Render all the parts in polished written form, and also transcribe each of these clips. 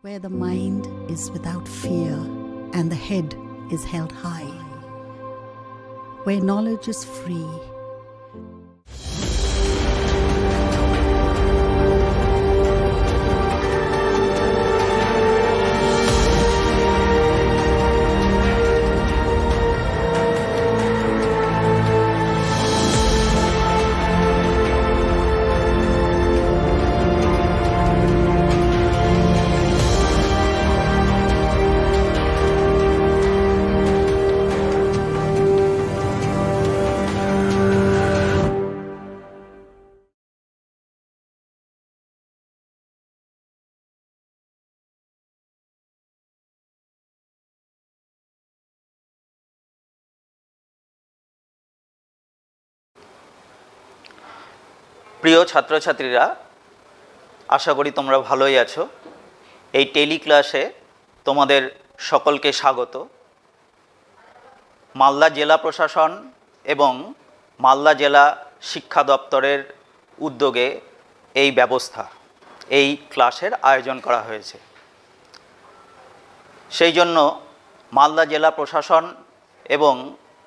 where the mind is without fear and the head is held high, where knowledge is free. প্রিয় ছাত্রছাত্রীরা, আশা করি তোমরা ভালোই আছো। এই টেলি ক্লাসে তোমাদের সকলকে স্বাগত। মালদা জেলা প্রশাসন এবং মালদা জেলা শিক্ষা দপ্তরের উদ্যোগে এই ব্যবস্থা, এই ক্লাসের আয়োজন করা হয়েছে। সেই জন্য মালদা জেলা প্রশাসন এবং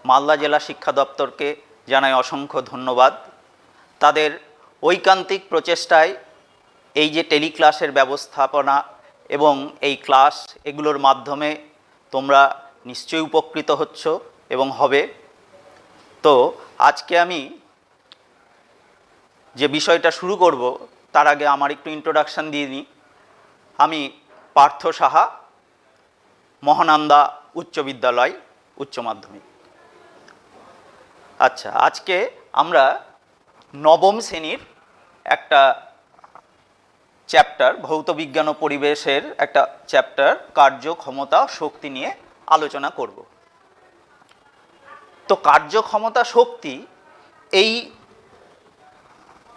মালদা জেলা শিক্ষা দপ্তরকে জানাই অসংখ্য ধন্যবাদ। তাদের ঐকান্তিক প্রচেষ্টায় এই যে টেলি ক্লাসের ব্যবস্থাপনা এবং এই ক্লাস, এগুলোর মাধ্যমে তোমরা নিশ্চয়ই উপকৃত হচ্ছ এবং হবে। তো আজকে আমি যে বিষয়টা শুরু করব তার আগে আমার একটু ইন্ট্রোডাকশান দিয়ে নিই। আমি পার্থ সাহা, মহানন্দা উচ্চ বিদ্যালয় উচ্চ মাধ্যমিক। আচ্ছা, আজকে আমরা নবম শ্রেণীর একটা চ্যাপ্টার, ভৌত বিজ্ঞান ও পরিবেশের একটা চ্যাপ্টার, কার্য, ক্ষমতা, শক্তি নিয়ে আলোচনা করব। তো কার্য, ক্ষমতা, শক্তি, এই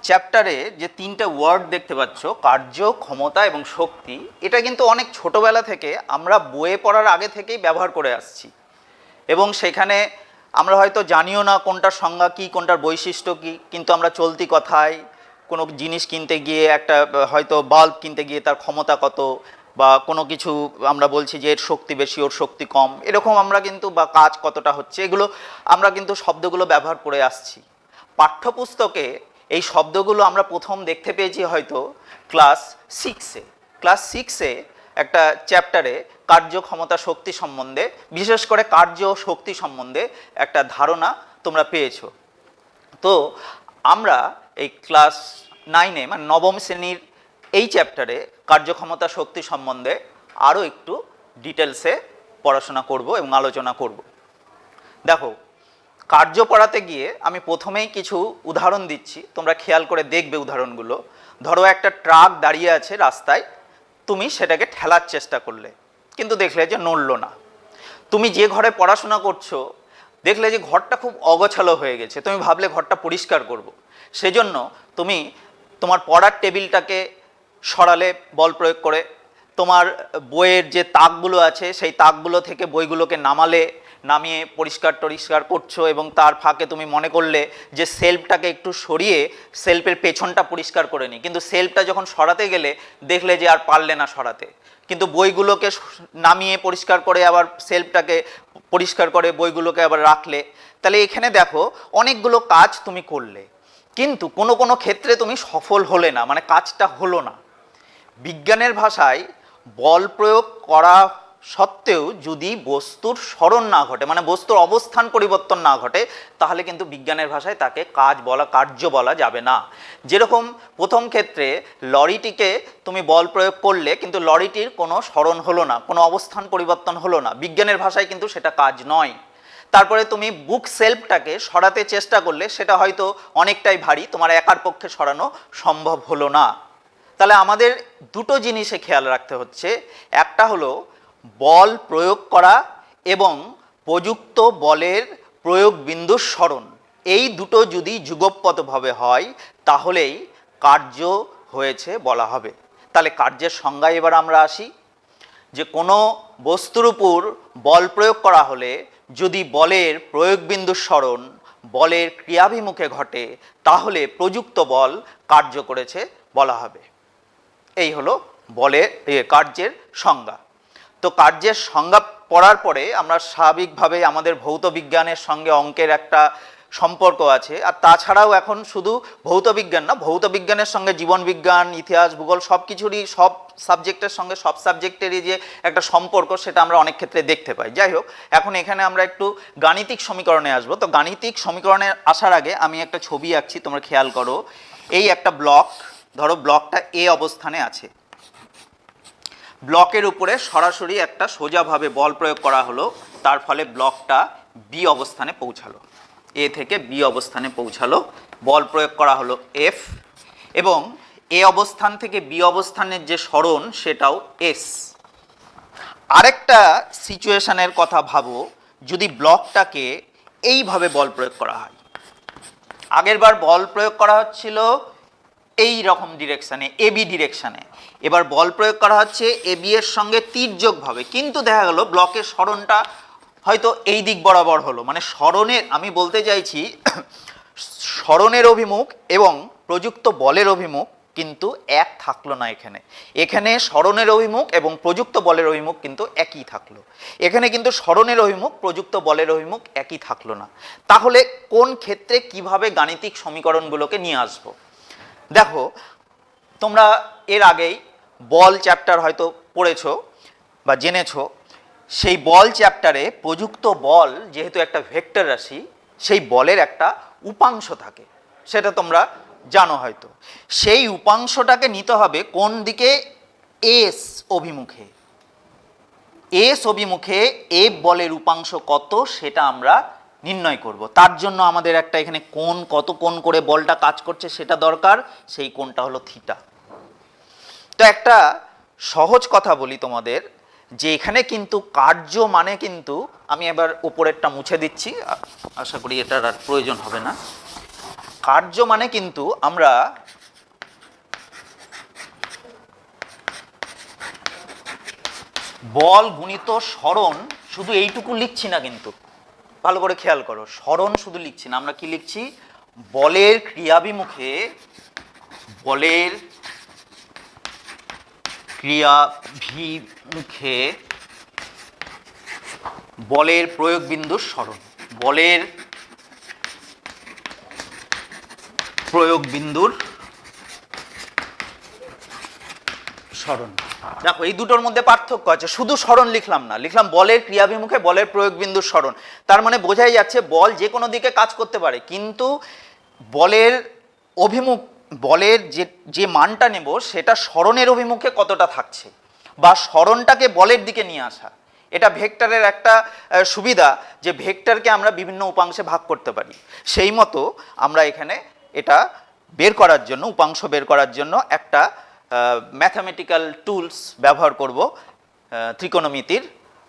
চ্যাপ্টারে যে তিনটে ওয়ার্ড দেখতে পাচ্ছ, কার্য, ক্ষমতা এবং শক্তি, এটা কিন্তু অনেক ছোটবেলা থেকে আমরা বইয়ে পড়ার আগে থেকেই ব্যবহার করে আসছি এবং সেখানে আমরা হয়তো জানিও না কোনটার সংজ্ঞা কী, কোনটার বৈশিষ্ট্য কী, কিন্তু আমরা চলতি কথায় কোনো জিনিস কিনতে গিয়ে, একটা হয়তো বাল্ব কিনতে গিয়ে তার ক্ষমতা কত, বা কোনো কিছু আমরা বলছি যে এর শক্তি বেশি ওর শক্তি কম, এরকম আমরা কিন্তু, বা কাজ কতটা হচ্ছে, এগুলো আমরা কিন্তু শব্দগুলো ব্যবহার করে আসছি। পাঠ্যপুস্তকে এই শব্দগুলো আমরা প্রথম দেখতে পেয়েছি হয়তো ক্লাস সিক্সে একটা চ্যাপ্টারে কার্য, ক্ষমতা, শক্তি সম্বন্ধে, বিশেষ করে কার্য ও শক্তি সম্বন্ধে একটা ধারণা তোমরা পেয়েছো। তো আমরা এই ক্লাস 9-এ, মানে নবম শ্রেণীর এই চ্যাপ্টারে কার্য, ক্ষমতা, শক্তি সম্বন্ধে আরও একটু ডিটেলসে পড়াশোনা করব এবং আলোচনা করব। দেখো, কার্য পড়াতে গিয়ে আমি প্রথমেই কিছু উদাহরণ দিচ্ছি, তোমরা খেয়াল করে দেখবে উদাহরণগুলো। ধরো একটা ট্রাক দাঁড়িয়ে আছে রাস্তায়, তুমি সেটাকে ঠেলার চেষ্টা করলে কিন্তু দেখলে যে নড়ল না। তুমি যে ঘরে পড়াশোনা করছো দেখলে যে ঘরটা খুব অগোছালো হয়ে গেছে, তুমি ভাবলে ঘরটা পরিষ্কার করব। সেজন্য তুমি তোমার পড়ার টেবিলটাকে সরালে বল প্রয়োগ করে, তোমার বইয়ের যে তাকগুলো আছে সেই তাকগুলো থেকে বইগুলোকে নামিয়ে পরিষ্কার করছো এবং তার ফাঁকে তুমি মনে করলে যে সেলফটাকে একটু সরিয়ে সেলফের পেছনটা পরিষ্কার করে নিই, কিন্তু সেলফটা যখন সরাতে গেলে দেখলে যে আর পারলে না সরাতে, কিন্তু বইগুলোকে নামিয়ে পরিষ্কার করে আবার সেলফটাকে পরিষ্কার করে বইগুলোকে আবার রাখলে। তাহলে এখানে দেখো অনেকগুলো কাজ তুমি করলে, কিন্তু কোনো ক্ষেত্রে তুমি সফল হলে না, মানে কাজটা হলো না। বিজ্ঞানের ভাষায় বল প্রয়োগ করা সত্ত্বেও যদি বস্তুর স্মরণ না ঘটে, মানে বস্তুর অবস্থান পরিবর্তন না ঘটে, তাহলে কিন্তু বিজ্ঞানের ভাষায় তাকে কার্য বলা যাবে না। যেরকম প্রথম ক্ষেত্রে লরিটিকে তুমি বল প্রয়োগ করলে কিন্তু লরিটির কোনো স্মরণ হলো না, কোনো অবস্থান পরিবর্তন হলো না, বিজ্ঞানের ভাষায় কিন্তু সেটা কাজ নয়। তারপরে তুমি বুক সেলফটাকে সরাতে চেষ্টা করলে সেটা হয়তো অনেকটাই ভারী, তোমার একার পক্ষে সরানো সম্ভব হলো না। তাহলে আমাদের দুটো জিনিসে খেয়াল রাখতে হচ্ছে, একটা হলো বল প্রয়োগ করা এবং প্রযুক্ত বলের প্রয়োগ বিন্দুর স্মরণ, এই দুটো যদি যুগপৎভাবে হয় তাহলেই কার্য হয়েছে বলা হবে। তাহলে কার্যের সংজ্ঞায় এবার আমরা আসি, যে কোনো বস্তুর উপর বল প্রয়োগ করা হলে যদি বলের প্রয়োগ বিন্দুর স্মরণ বলের ক্রিয়াভিমুখে ঘটে তাহলে প্রযুক্ত বল কার্য করেছে বলা হবে। এই হলো বলের কার্যের সংজ্ঞা। তো কার্যের সংজ্ঞা পড়ার পরে আমরা স্বাভাবিকভাবে আমাদের ভৌত বিজ্ঞানের সঙ্গে অঙ্কের একটা সম্পর্ক আছে, আর তাছাড়াও এখন শুধু ভৌত বিজ্ঞান না, ভৌত বিজ্ঞানের সঙ্গে জীবন বিজ্ঞান, ইতিহাস, ভূগোল সব কিছুরই, সব সাবজেক্টের সঙ্গে সব সাবজেক্টেরই যে একটা সম্পর্ক সেটা আমরা অনেক ক্ষেত্রে দেখতে পাই। যাই হোক, এখন এখানে আমরা একটু গাণিতিক সমীকরণে আসবো। তো গাণিতিক সমীকরণে আসার আগে আমি একটা ছবি আঁকছি, তোমরা খেয়াল করো। এই একটা ব্লক, ধরো ব্লকটা এ অবস্থানে আছে, ব্লকের উপরে সরাসরি একটা সোজাভাবে বল প্রয়োগ করা হলো, তার ফলে ব্লকটা বি অবস্থানে পৌঁছালো, এ থেকে বি অবস্থানে পৌঁছালো, বল প্রয়োগ করা হলো এফ, এবং এ অবস্থান থেকে বি অবস্থানের যে সরণ সেটাও এস। আরেকটা সিচুয়েশনের কথা ভাবো, যদি ব্লকটাকে এইভাবে বল প্রয়োগ করা হয়। আগেরবার বল প্রয়োগ করা হচ্ছিল এই রকম ডিরেকশানে, এবি ডিরেকশানে, এবার বল প্রয়োগ করা হচ্ছে এবি এর সঙ্গে তির্যকভাবে, কিন্তু দেখা গেল ব্লকের সরণটা হয়তো এই দিক বরাবর হলো, মানে সরণের, আমি বলতে চাইছি সরণের অভিমুখ এবং প্রযুক্ত বলের অভিমুখ কিন্তু এক থাকলো না। এখানে সরণের অভিমুখ এবং প্রযুক্ত বলের অভিমুখ কিন্তু একই থাকলো, এখানে কিন্তু সরণের অভিমুখ প্রযুক্ত বলের অভিমুখ একই থাকলো না। তাহলে কোন ক্ষেত্রে কিভাবে গাণিতিক সমীকরণগুলোকে নিয়ে আসবো? দেখো, তোমরা এর আগেই বল চ্যাপ্টার হয়তো পড়েছো বা জেনেছো। সেই বল চ্যাপ্টারে প্রযুক্ত বল যেহেতু একটা ভেক্টর রাশি, সেই বলের একটা উপাংশ থাকে, সেটা তোমরা জানো হয়তো। সেই উপাংশটাকে নিতে হবে কোন দিকে? এস অভিমুখে। এস অভিমুখে এফ বলের উপাংশ কত সেটা আমরা নির্ণয় করব। তার জন্য আমাদের একটা এখানে কোণ, কত কোণ করে বলটা কাজ করছে সেটা দরকার, সেই কোণটা হলো থিটা। তো একটা সহজ কথা বলি তোমাদের, যে এখানে কিন্তু কার্য মানে কিন্তু, আমি এবার উপরেরটা মুছে দিচ্ছি, আশা করি এটার আর প্রয়োজন হবে না। কার্য মানে কিন্তু আমরা বল গুণিত সরণ শুধু এইটুকু লিখছি না, কিন্তু ভালো করে খেয়াল করো, সরণ শুধু লিখছি না, আমরা কি লিখছি? বলের ক্রিয়াভিমুখে, বলের ক্রিয়াভিমুখে বলের প্রয়োগ বিন্দুর সরণ, বলের প্রয়োগ বিন্দুর সরণ। দেখো, এই দুটোর মধ্যে পার্থক্য আছে, শুধু সরণ লিখলাম না, লিখলাম বলের ক্রিয়াভিমুখে বলের প্রয়োগ বিন্দুর সরণ। তার মানে বোঝাই যাচ্ছে বল যে কোনো দিকে কাজ করতে পারে, কিন্তু বলের অভিমুখ, বলের যে মানটা নেব সেটা সরণের অভিমুখে কতটা থাকছে, বা সরণটাকে বলের দিকে নিয়ে আসা। এটা ভেক্টরের একটা সুবিধা, যে ভেক্টরকে আমরা বিভিন্ন উপাংশে ভাগ করতে পারি। সেই মতো আমরা এখানে এটা বের করার জন্য, উপাংশ বের করার জন্য একটা ম্যাথামেটিক্যাল টুলস ব্যবহার করব, ত্রিকোণমিতির।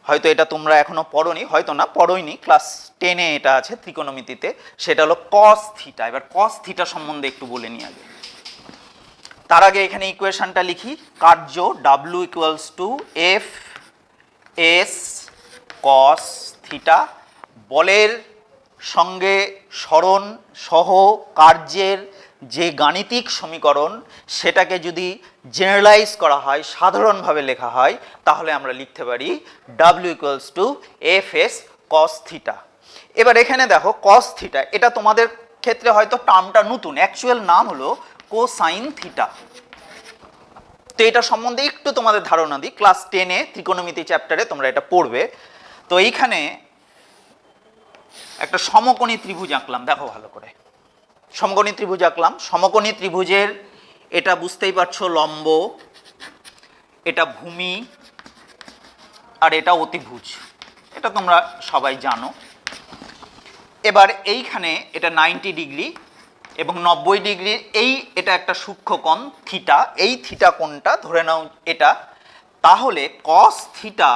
হয়তো এটা তোমরা এখনো পড়োনি, হয়তো না পড়োইনি, ক্লাস 10-এ এটা আছে ত্রিকোণমিতিতে, সেটা হলো কস থিটা। এবার কস থিটা সম্বন্ধে একটু বলে নিই আগে। তার আগে এখানে ইকুয়েশনটা লিখি, কার্য W = F S cos theta, বলের সঙ্গে সরণ সহ কার্যের যে গাণিতিক সমীকরণ সেটাকে যদি জেনারেলাইজ করা হয়, সাধারণভাবে লেখা হয়, তাহলে আমরা লিখতে পারি W = F S cos theta. এবার এখানে দেখো cos থিটা, এটা তোমাদের ক্ষেত্রে হয়তো টার্মটা নতুন, অ্যাকচুয়াল নাম হলো কোসাইন থিটা। তো এটা সম্বন্ধে একটু তোমাদের ধারণা দিই, ক্লাস 10-এ ত্রিকোণমিতি চ্যাপ্টারে তোমরা এটা পড়বে। তো এইখানে একটা সমকোণী ত্রিভুজ আঁকলাম, দেখো ভালো করে, সমকোণী ত্রিভুজ আঁকলাম। সমকোণী ত্রিভুজের এটা বুঝতেই পারছো লম্ব, এটা ভূমি, আর এটা অতিভুজ, এটা তোমরা সবাই জানো। এবার এইখানে এটা 90 ডিগ্রি এবং 90 ডিগ্রির এটা একটা সূক্ষ্ম কোণ থিটা, এই থিটা কোণটা ধরে নাও এটা, তাহলে কস থিটা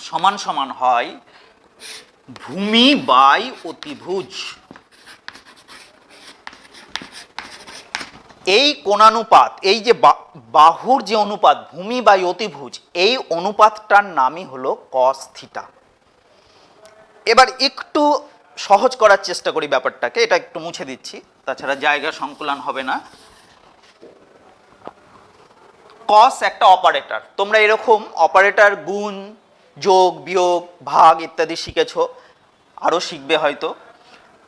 সমান সমান হয় ভূমি বাই অতিভুজ। এই কোণানুপাত, এই যে বাহুর যে অনুপাত ভূমি বাই অতিভুজ, এই অনুপাতটার নামই হলো কস থিটা। এবার একটু সহজ করার চেষ্টা করি ব্যাপারটাকে, এটা একটু মুছে দিচ্ছি, তাছাড়া জায়গা সংকুলান হবে না। কস একটা অপারেটর, তোমরা এরকম অপারেটর গুণ, যোগ, বিয়োগ, ভাগ ইত্যাদি শিখেছো, আরও শিখবে হয়তো।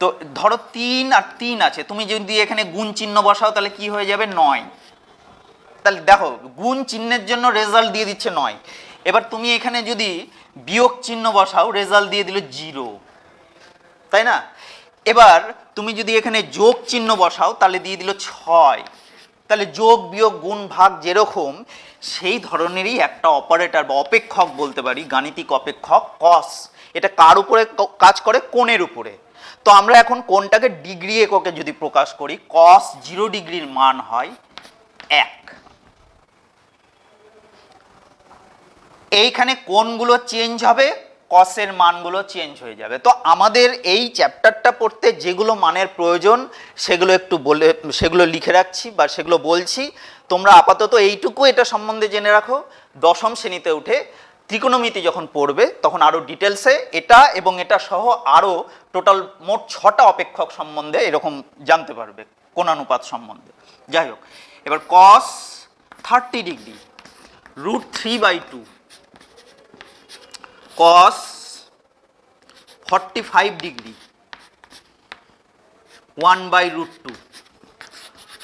তো ধরো 3 আর 3 আছে, তুমি যদি এখানে গুণ চিহ্ন বসাও তাহলে কি হয়ে যাবে 9। তাহলে দেখো গুণ চিহ্নের জন্য রেজাল্ট দিয়ে দিচ্ছে 9। এবার তুমি এখানে যদি বিয়োগ চিহ্ন বসাও রেজাল্ট দিয়ে দিল 0, তাই না? এবার তুমি যদি এখানে যোগ চিহ্ন বসাও তাহলে দিয়ে দিল 6। তাহলে যোগ, বিয়োগ, গুণ, ভাগ যেরকম সেই ধরনেরই একটা অপারেটর বা অপেক্ষক বলতে পারি, গাণিতিক অপেক্ষক কস। এটা কার উপরে কাজ করে? কোণের উপরে। তো আমরা এখন কোণটাকে ডিগ্রি এককে যদি প্রকাশ করি, কস 0 ডিগ্রির মান হয় 1। এইখানে কোণগুলো চেঞ্জ হবে, কসের মানগুলো চেঞ্জ হয়ে যাবে। তো আমাদের এই চ্যাপ্টারটা পড়তে যেগুলো মানের প্রয়োজন সেগুলো একটু বলে, সেগুলো লিখে রাখছি বা সেগুলো বলছি। তোমরা আপাতত এইটুকু এটা সম্বন্ধে জেনে রাখো, দশম শ্রেণীতে উঠে ত্রিকোণমিতি যখন পড়বে তখন আরও ডিটেলসে এটা এবং এটা সহ আরও টোটাল মোট 6টা অপেক্ষক সম্বন্ধে এরকম জানতে পারবে, কোণানুপাত সম্বন্ধে। যাই হোক, এবার কস 30 degree √3/2, cos 45 degree 1/√2,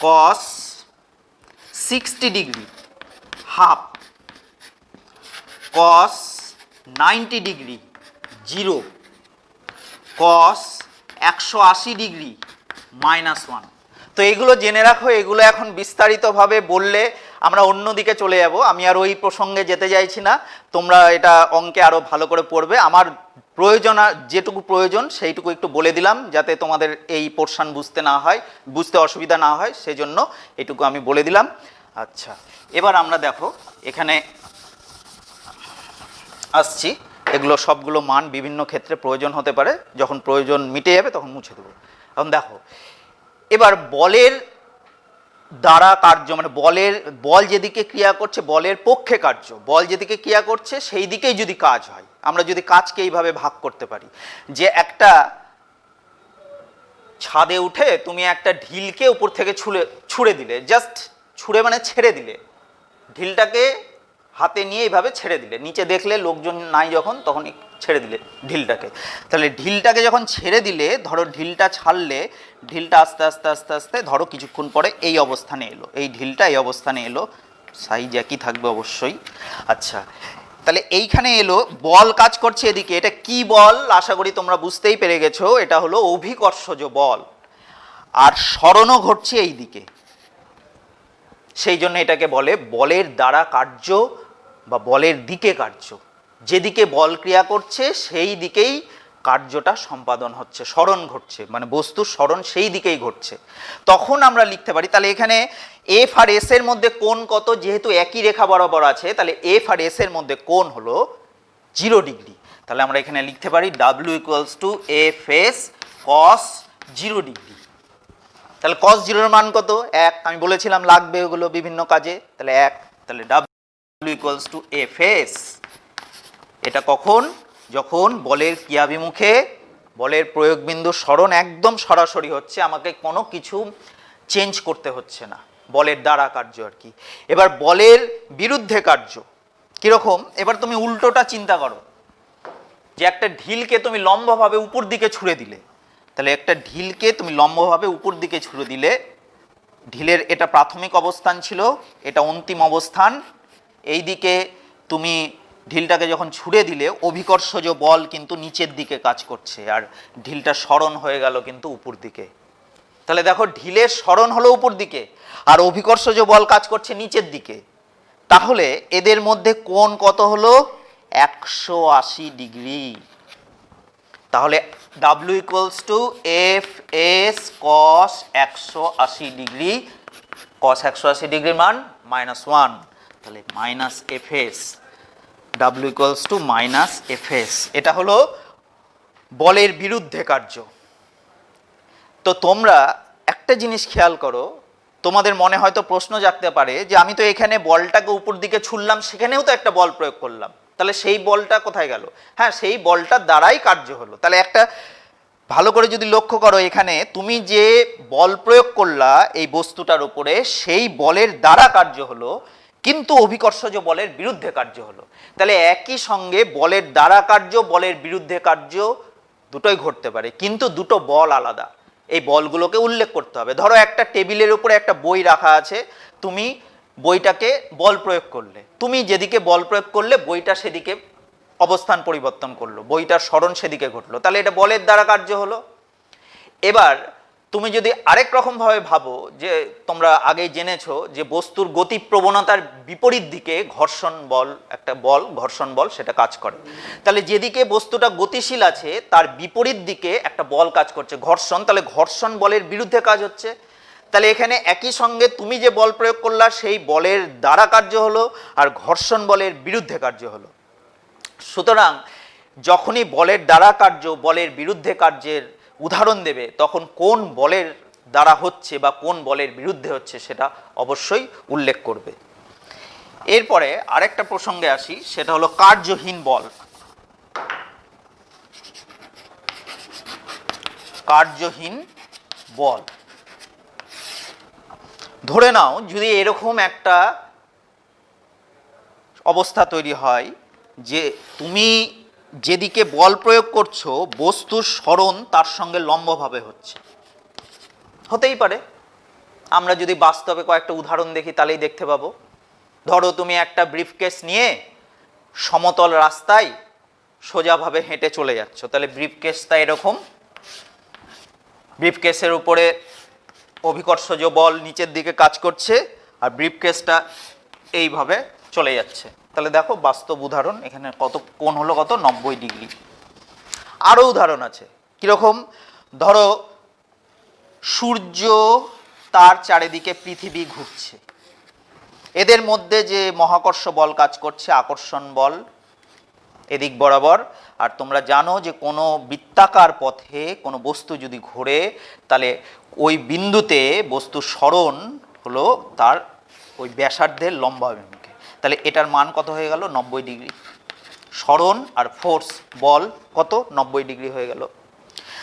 cos 60 degree half, cos 90 degree 0, cos 180 degree -1। তো এগুলো জেনে রাখো, এগুলো এখন বিস্তারিতভাবে বললে আমরা অন্য দিকে চলে যাব, আমি আর ওই প্রসঙ্গে যেতে চাইছি না। তোমরা এটা অঙ্কে আরও ভালো করে পড়বে। আমার প্রয়োজন, যেটুকু প্রয়োজন সেইটুকু একটু বলে দিলাম যাতে তোমাদের এই পোর্শন বুঝতে অসুবিধা না হয়, সেই জন্য এইটুকু আমি বলে দিলাম। আচ্ছা, এবার আমরা দেখো এখানে আসছি, এগুলো সবগুলো মান বিভিন্ন ক্ষেত্রে প্রয়োজন হতে পারে, যখন প্রয়োজন মিটে যাবে তখন মুছে দেবো। এখন দেখো এবার বলের দ্বারা কার্য, মানে বল যেদিকে ক্রিয়া করছে, বলের পক্ষে কার্য, বল যেদিকে ক্রিয়া করছে সেই দিকেই যদি কাজ হয়, আমরা যদি কাজকে এইভাবে ভাগ করতে পারি যে একটা ছাদে উঠে তুমি একটা ঢিলকে উপর থেকে ছুঁড়ে দিলে, জাস্ট ছুঁড়ে মানে ছেড়ে দিলে, ঢিলটাকে হাতে নিয়ে এইভাবে ছেড়ে দিলে, নিচে দেখলে লোকজন নাই যখন তখন ছেড়ে দিলে ঢিলটাকে। তাহলে ঢিলটাকে যখন ছেড়ে দিলে, ধরো ঢিলটা ছাড়লে, ঢিলটা আস্তে আস্তে আস্তে আস্তে ধরো কিছুক্ষণ পরে এই অবস্থানে এলো, এই ঢিলটা এই অবস্থানে এলো, সাইজ একই থাকবে অবশ্যই। আচ্ছা, তাহলে এইখানে এলো, বল কাজ করছে এদিকে। এটা কি বল আশা করি তোমরা বুঝতেই পেরে গেছো, এটা হলো অভিকর্ষজ বল, আর সরণও ঘটছে এই দিকে, সেই জন্য এটাকে বলে বলের দ্বারা কার্য বা বলের দিকে কার্য। যেদিকে বল ক্রিয়া করছে সেই দিকেই কার্যটা সম্পাদন হচ্ছে, সরণ ঘটছে, মানে বস্তুর সরণ সেই দিকেই ঘটছে। তখন আমরা লিখতে পারি, তাহলে এখানে এফ আর এস এর মধ্যে কোণ কত? যেহেতু একই রেখা বরাবর আছে, তাহলে এফ আর এস এর মধ্যে কোণ হলো 0 ডিগ্রি। তাহলে আমরা এখানে লিখতে পারি W equals to F S cos 0 degree. তাহলে cos 0 এর মান কত? 1। আমি বলেছিলাম লাগবে ওগুলো বিভিন্ন কাজে, তাহলে 1। তাহলে W equals to F S. এটা কখন? যখন বলের ক্রিয়াভিমুখে বলের প্রয়োগ বিন্দু সরণ একদম সরাসরি হচ্ছে, আমাকে কোনো কিছু চেঞ্জ করতে হচ্ছে না, বলের দ্বারা কার্য আর কি। এবার বলের বিরুদ্ধে কার্য কিরকম? এবার তুমি উল্টোটা চিন্তা করো, যে একটা ঢিলকে তুমি লম্বভাবে উপর দিকে ছুঁড়ে দিলে, তাহলে একটা ঢিলকে তুমি লম্বভাবে উপর দিকে ছুঁড়ে দিলে, ঢিলের এটা প্রাথমিক অবস্থান ছিল, এটা অন্তিম অবস্থান, এই দিকে তুমি ঢিলটাকে যখন ছুঁড়ে দিলে অভিকর্ষজ বল কিন্তু নিচের দিকে কাজ করছে, আর ঢিলটা সরণ হয়ে গেল কিন্তু উপর দিকে। তাহলে দেখো ঢিলের সরণ হলো উপর দিকে আর অভিকর্ষজ বল কাজ করছে নিচের দিকে। তাহলে এদের মধ্যে কোণ কত হলো? 180 ডিগ্রি। তাহলে W equals to F S cos 180 degree, cos 180 ডিগ্রির মান -1, তাহলে minus F S, W equals to minus F S. এটা হলো বলের বিরুদ্ধে কার্য। তো তোমরা একটা জিনিস খেয়াল করো, তোমাদের মনে হয়তো প্রশ্ন জাগতে পারে যে আমি তো এখানে বলটাকে উপর দিকে ছুড়লাম, সেখানেও তো একটা বল প্রয়োগ করলাম, তাহলে সেই বলটা কোথায় গেল? হ্যাঁ, সেই বলটার দ্বারাই কার্য হলো। তাহলে একটা ভালো করে যদি লক্ষ্য করো, এখানে তুমি যে বল প্রয়োগ করলা এই বস্তুটার উপরে, সেই বলের দ্বারা কার্য হলো কিন্তু অভিকর্ষজ বলের বিরুদ্ধে কার্য হলো। তাহলে একই সঙ্গে বলের দ্বারা কার্য, বলের বিরুদ্ধে কার্য দুটোই ঘটতে পারে, কিন্তু দুটো বল আলাদা। এই বলগুলোকে উল্লেখ করতে হবে। ধরো একটা টেবিলের উপরে একটা বই রাখা আছে, তুমি বইটাকে বল প্রয়োগ করলে, তুমি যেদিকে বল প্রয়োগ করলে বইটা সেদিকে অবস্থান পরিবর্তন করলো, বইটার স্মরণ সেদিকে ঘটলো, তাহলে এটা বলের দ্বারা কার্য হলো। এবার তুমি যদি আরেক রকম ভাবে ভাবো, যে তোমরা আগেই জেনেছো যে বস্তুর গতি প্রবণতার বিপরীত দিকে ঘর্ষণ বল, একটা বল ঘর্ষণ বল সেটা কাজ করে, তাহলে যেদিকে বস্তুটা গতিশীল আছে তার বিপরীত দিকে একটা বল কাজ করছে ঘর্ষণ, তাহলে ঘর্ষণ বলের বিরুদ্ধে কাজ হচ্ছে। তাহলে এখানে একই সঙ্গে তুমি যে বল প্রয়োগ করলা সেই বলের দ্বারা কার্য হলো, আর ঘর্ষণ বলের বিরুদ্ধে কার্য হলো। সুতরাং যখনই বলের দ্বারা কার্য বলের বিরুদ্ধে কার্যের উদাহরণ দেবে, তখন কোন বলের দ্বারা হচ্ছে বা কোন বলের বিরুদ্ধে হচ্ছে সেটা অবশ্যই উল্লেখ করবে। এরপরে আরেকটা প্রসঙ্গে আসি, সেটা হলো কার্যহীন বল। কার্যহীন বল, ধরে নাও যদি এরকম একটা অবস্থা তৈরি হয় যে তুমি যেদিকে বল প্রয়োগ করছো বস্তুর সরণ তার সঙ্গে লম্বভাবে হচ্ছে, হতেই পারে। আমরা যদি বাস্তবে কয়েকটা উদাহরণ দেখি তাহলেই দেখতে পাবো। ধরো তুমি একটা ব্রিফকেস নিয়ে সমতল রাস্তায় সোজাভাবে হেঁটে চলে যাচ্ছ, তাহলে ব্রিফকেসটা এরকম, ব্রিফকেসের উপরে অভিকর্ষজ বল নিচের দিকে কাজ করছে আর ব্রিফকেসটা এইভাবে চলে যাচ্ছে। তাহলে দেখো বাস্তব উদাহরণ, এখানে কত কোণ হলো, কত 90 ডিগ্রি। আরও উদাহরণ আছে, কীরকম? ধরো সূর্য তার চারিদিকে পৃথিবী ঘুরছে, এদের মধ্যে যে মহাকর্ষ বল কাজ করছে, আকর্ষণ বল এদিক বরাবর। আর তোমরা জানো যে কোনো বৃত্তাকার পথে কোনো বস্তু যদি ঘোরে তাহলে ওই বিন্দুতে বস্তুর সরণ হলো তার ওই ব্যাসার্ধের লম্বাভিমুখে। তাহলে এটার মান কত হয়ে গেল? 90 ডিগ্রি। সরণ আর ফোর্স বল কত? 90 ডিগ্রি হয়ে গেল।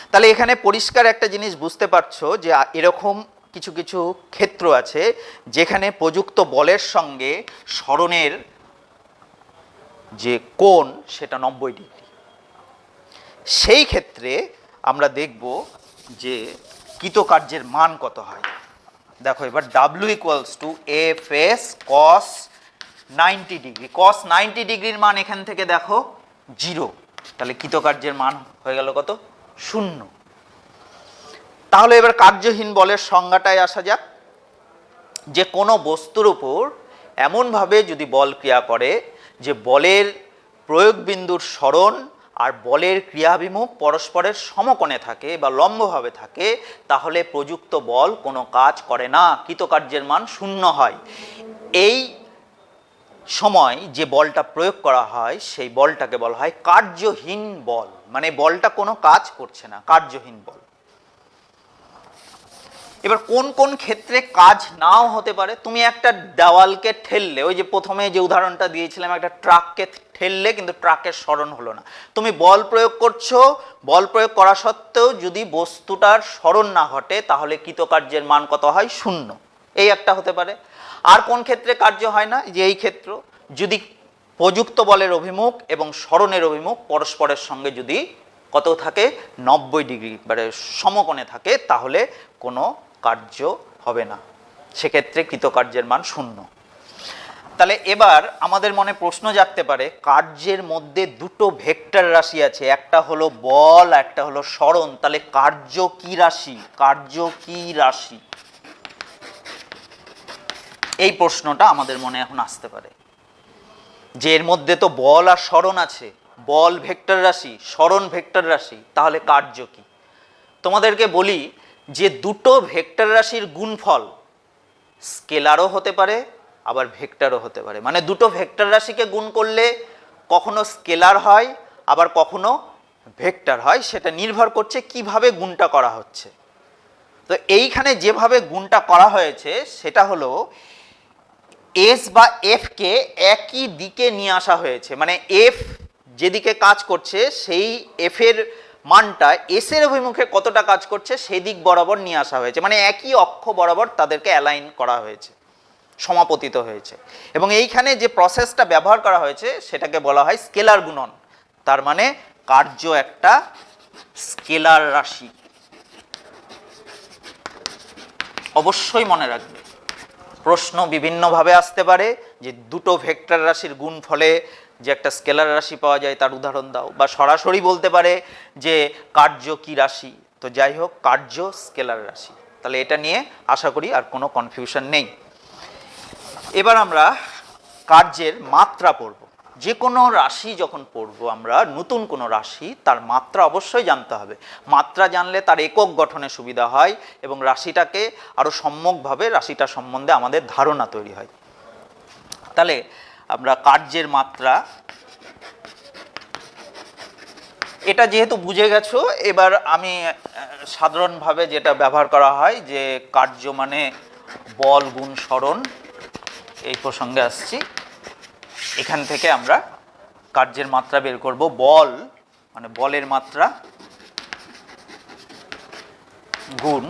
তাহলে এখানে পরিষ্কার একটা জিনিস বুঝতে পারছো যে এরকম কিছু কিছু ক্ষেত্র আছে যেখানে প্রযুক্ত বলের সঙ্গে সরণের যে কোণ সেটা 90 ডিগ্রি। সেই ক্ষেত্রে আমরা দেখব যে কৃতকার্যের মান কত হয়। দেখো এবার W = FS cos 90 degree. cos 90 ডিগ্রির মান এখান থেকে দেখো 0, তাহলে কৃতকার্যের মান হয়ে গেল কত? 0। তাহলে এবার কার্যহীন বলের সংজ্ঞাটায় আসা যাক, যে কোনো বস্তুর উপর এমনভাবে যদি বল ক্রিয়া করে যে বলের প্রয়োগ বিন্দুর সরণ আর বলের ক্রিয়াভিমুখ পরস্পরের সমকোণে থাকে বা লম্বভাবে থাকে, তাহলে প্রযুক্ত বল কোনো কাজ করে না, কৃতকার্যের মান 0 হয়। এই সময় যে বলটা প্রয়োগ করা হয় সেই বলটাকে বলা হয় কার্যহীন বল, মানে বলটা কোনো কাজ করছে না, কার্যহীন বল। এবার কোন কোন ক্ষেত্রে কাজ নাও হতে পারে? তুমি একটা দেওয়ালকে ঠেললে, ওই যে প্রথমে যে উদাহরণটা দিয়েছিলাম, একটা ট্রাককে ঠেললে কিন্তু ট্রাকের সরণ হলো না, তুমি বল প্রয়োগ করছো, বল প্রয়োগ করা সত্ত্বেও যদি বস্তুটার সরণ না ঘটে তাহলে কৃতকার্যের মান কত হয়? 0। এই একটা হতে পারে। আর কোন ক্ষেত্রে কার্য হয় না? যে এই ক্ষেত্র, যদি প্রযুক্ত বলের অভিমুখ এবং সরণের অভিমুখ পরস্পরের সঙ্গে যদি কত থাকে? 90 ডিগ্রি মানে সমকোণে থাকে, তাহলে কোনো কার্য হবে না, সেক্ষেত্রে কৃতকার্যের মান 0। তাহলে এবার আমাদের মনে প্রশ্ন জাগতে পারে, কার্যের মধ্যে দুটো ভেক্টর রাশি আছে, একটা হলো বল, একটা হলো সরণ, তাহলে কার্য কি রাশি? কার্য কি রাশি? এই প্রশ্নটা আমাদের মনে এখন আসতে পারে, যে এর মধ্যে তো বল আর সরণ আছে, বল ভেক্টর রাশি, সরণ ভেক্টর রাশি, তাহলে কার্য কি? তোমাদেরকে বলি যে দুটো ভেক্টর রাশির গুণফল স্কেলারও হতে পারে আবার ভেক্টরও হতে পারে, মানে দুটো ভেক্টর রাশিকে গুণ করলে কখনো স্কেলার হয় আবার কখনো ভেক্টর হয়, সেটা নির্ভর করছে কিভাবে গুণটা করা হচ্ছে। তো এইখানে যেভাবে গুণটা করা হয়েছে সেটা হলো এস বা এফকে একই দিকে নিয়ে আসা হয়েছে, মানে এফ যেদিকে কাজ করছে সেই এফের মানটা এসের অভিমুখে কতটা কাজ করছে সেই দিক বরাবর নিয়ে আসা হয়েছে, মানে একই অক্ষ বরাবর তাদেরকে অ্যালাইন করা হয়েছে। সমাপতিত হয়েছে। এবং এইখানে যে প্রসেসটা ব্যবহার করা হয়েছে সেটাকে বলা হয় স্কেলার গুণন। তার মানে কার্য একটা স্কেলার রাশি। অবশ্যই মনে রাখবে, প্রশ্ন বিভিন্নভাবে আসতে পারে যে দুটো ভেক্টর রাশির গুণফলে যে একটা স্কেলার রাশি পাওয়া যায় তার উদাহরণ দাও, বা সরাসরি বলতে পারে যে কার্য কি রাশি। তো যাই হোক, কার্য স্কেলার রাশি। তাহলে এটা নিয়ে আশা করি আর কোনো কনফিউশন নেই। এবার আমরা কার্যের মাত্রা পড়ব। যে কোনো রাশি যখন পড়ব আমরা, নতুন কোনো রাশি, তার মাত্রা অবশ্যই জানতে হবে। মাত্রা জানলে তার একক গঠনে সুবিধা হয় এবং রাশিটাকে আরও সম্যকভাবে রাশিটা সম্বন্ধে আমাদের ধারণা তৈরি হয়। তাহলে আমরা কার্যের মাত্রা, এটা যেহেতু বুঝে গেছো, এবার আমি সাধারণভাবে যেটা ব্যবহার করা হয় যে কার্য মানে বল গুণ সরণ, এই প্রসঙ্গে আসছি। এখান থেকে আমরা কার্যের মাত্রা বের করব। বল মানে বলের মাত্রা গুণ,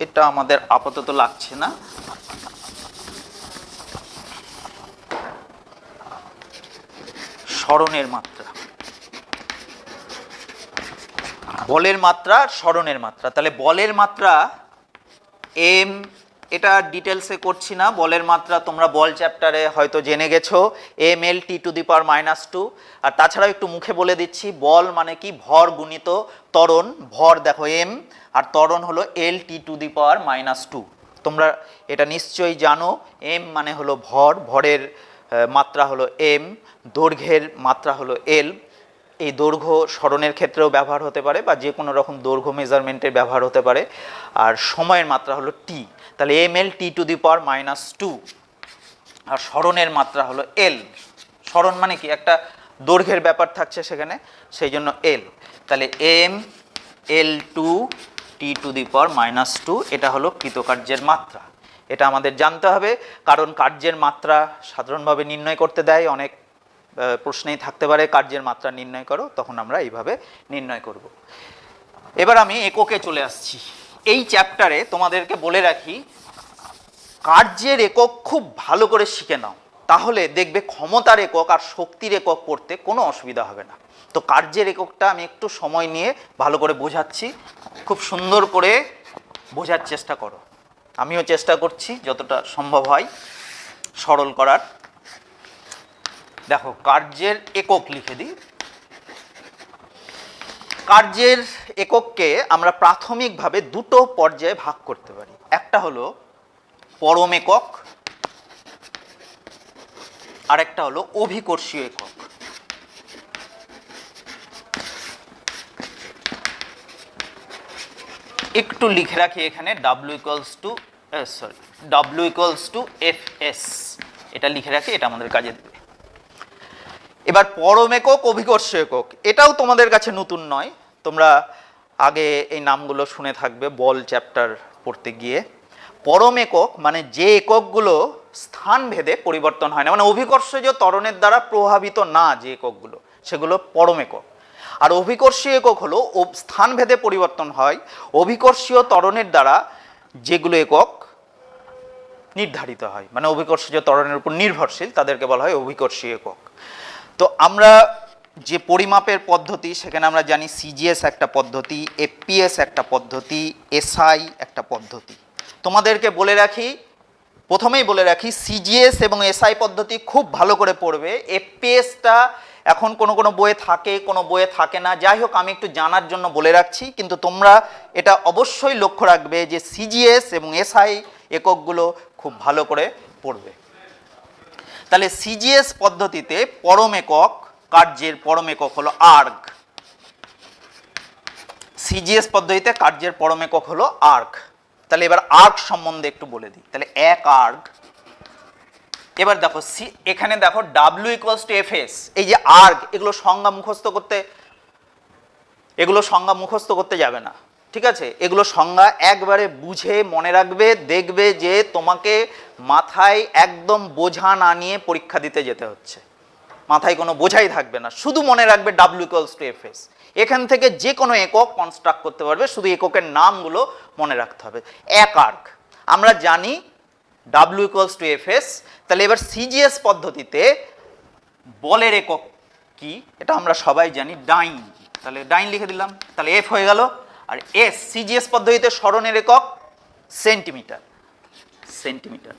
এটা আমাদের আপাতত লাগছে না, সরণের মাত্রা। বলের মাত্রা, সরণের মাত্রা। তাহলে বলের মাত্রা এম, এটা ডিটেলসে করছি না। বলের মাত্রা তোমরা বল চ্যাপ্টারে হয়তো জেনে গেছো, mL(T⁻²). আর তাছাড়াও একটু মুখে বলে দিচ্ছি, বল মানে কি ভর গুণিত ত্বরণ। ভর দেখো m, আর ত্বরণ হলো L(T⁻²). তোমরা এটা নিশ্চয়ই জানো, m মানে হলো ভর, ভরের মাত্রা হলো m, দৈর্ঘ্যের মাত্রা হলো l। এই দৈর্ঘ্য সরণের ক্ষেত্রেও ব্যবহার হতে পারে বা যে কোনো রকম দৈর্ঘ্য মেজারমেন্টের ব্যবহার হতে পারে। আর সময়ের মাত্রা হলো t, তাহলে mL(T⁻²). আর সরণের মাত্রা হলো l। সরণ মানে কি একটা দৈর্ঘ্যের ব্যাপার থাকছে সেখানে, সেই জন্য l। তাহলে mL(T⁻²), এটা হলো কৃতকার্যের মাত্রা। এটা আমাদের জানতে হবে, কারণ কার্যের মাত্রা সাধারণভাবে নির্ণয় করতে দেয়। অনেক প্রশ্নেই থাকতে পারে কার্যের মাত্রা নির্ণয় করো, তখন আমরা এইভাবে নির্ণয় করব। এবার আমি এককে চলে আসছি। এই চ্যাপ্টারে তোমাদেরকে বলে রাখি, কার্যের একক খুব ভালো করে শিখে নাও, তাহলে দেখবে ক্ষমতার একক আর শক্তির একক পড়তে কোনো অসুবিধা হবে না। তো কার্যের এককটা আমি একটু সময় নিয়ে ভালো করে বোঝাচ্ছি, খুব সুন্দর করে বোঝার চেষ্টা করো। আমিও চেষ্টা করছি যতটা সম্ভব হয় সরল করার। দেখো, কার্যের একক লিখে দিই। কার্যের একককে আমরা প্রাথমিকভাবে দুটো পর্যায়ে ভাগ করতে পারি। একটা হলো পরম একক, আর একটা হলো অভিকর্ষীয় একক। একটু লিখে রাখি এখানে W=Fs, এটা লিখে রাখি, এটা আমাদের কাজে দেবে। এবার পরম একক, অভিকর্ষীয় একক, এটাও তোমাদের কাছে নতুন নয়, তোমরা আগে এই নামগুলো শুনে থাকবে বল চ্যাপ্টার পড়তে গিয়ে। পরম একক মানে যে এককগুলো স্থান ভেদে পরিবর্তন হয় না, মানে অভিকর্ষজ ত্বরণের দ্বারা প্রভাবিত না যে এককগুলো, সেগুলো পরম একক। আর অভিকর্ষীয় একক হলো স্থান ভেদে পরিবর্তন হয় অভিকর্ষীয় ত্বরণের দ্বারা যেগুলো একক নির্ধারিত হয়, মানে অভিকর্ষজ ত্বরণের উপর নির্ভরশীল, তাদেরকে বলা হয় অভিকর্ষীয় একক। তো আমরা যে পরিমাপের পদ্ধতি, সেখানে আমরা জানি সিজিএস একটা পদ্ধতি, এফপিএস একটা পদ্ধতি, এসআই একটা পদ্ধতি। তোমাদেরকে বলে রাখি, প্রথমেই বলে রাখি, সিজিএস এবং এসআই পদ্ধতি খুব ভালো করে পড়বে। এফপিএসটা এখন কোনো কোনো বইয়ে থাকে, কোনো বইয়ে থাকে না, যাই হোক আমি একটু জানার জন্য বলে রাখছি। কিন্তু তোমরা এটা অবশ্যই লক্ষ্য রাখবে যে সিজিএস এবং এসআই এককগুলো খুব ভালো করে পড়বে। তাহলে সিজিএস পদ্ধতিতে পরম একক, কার্যের পরম একক হলো আর্গ। সিজিএস পদ্ধতিতে কার্যের পরম একক হলো আর্গ। তাহলে এবার আর্গ সম্বন্ধে একটু বলে দিই। তাহলে এক আর্গ, এবার দেখো এখানে দেখো W=Fs, এই যে আর্গ, এগুলো সংজ্ঞা মুখস্থ করতে যাবে না, ঠিক আছে? এগুলো সংজ্ঞা একবারে বুঝে মনে রাখবে, দেখবে যে তোমাকে মাথায় একদম বোঝা না নিয়ে পরীক্ষা দিতে যেতে হচ্ছে, মাথায় কোনো বোঝাই থাকবে না, শুধু মনে রাখবে W=Fs। এখান থেকে যে কোনো একক কনস্ট্রাক্ট করতে পারবে, শুধু এককের নামগুলো মনে রাখতে হবে। এক আর্গ আমরা জানি W equals to F S. তাহলে এবার সিজিএস পদ্ধতিতে বলের একক কি এটা আমরা সবাই জানি, ডাইন। তাহলে ডাইন লিখে দিলাম, তাহলে এফ হয়ে গেল। আর এস সিজিএস পদ্ধতিতে স্মরণের একক সেন্টিমিটার, সেন্টিমিটার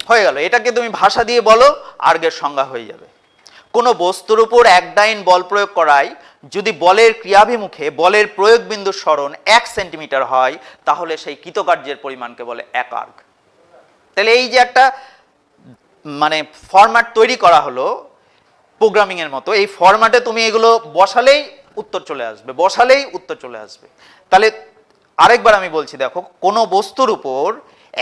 হয়ে গেল। এটাকে তুমি ভাষা দিয়ে বলো, আর্গের সংজ্ঞা হয়ে যাবে। কোনো বস্তুর উপর এক ডাইন বল প্রয়োগ করায় যদি বলের ক্রিয়াভিমুখে বলের প্রয়োগ বিন্দুর স্মরণ 1 সেন্টিমিটার হয়, তাহলে সেই কৃতকার্যের পরিমাণকে বলে 1 আর্গ। তাহলে এই যে একটা মানে ফরম্যাট তৈরি করা হলো প্রোগ্রামিং এর মতো, এই ফরম্যাটে তুমি এগুলো বসালেই উত্তর চলে আসবে, বসালেই উত্তর চলে আসবে। তাহলে আরেকবার আমি বলছি, দেখো, কোনো বস্তুর উপর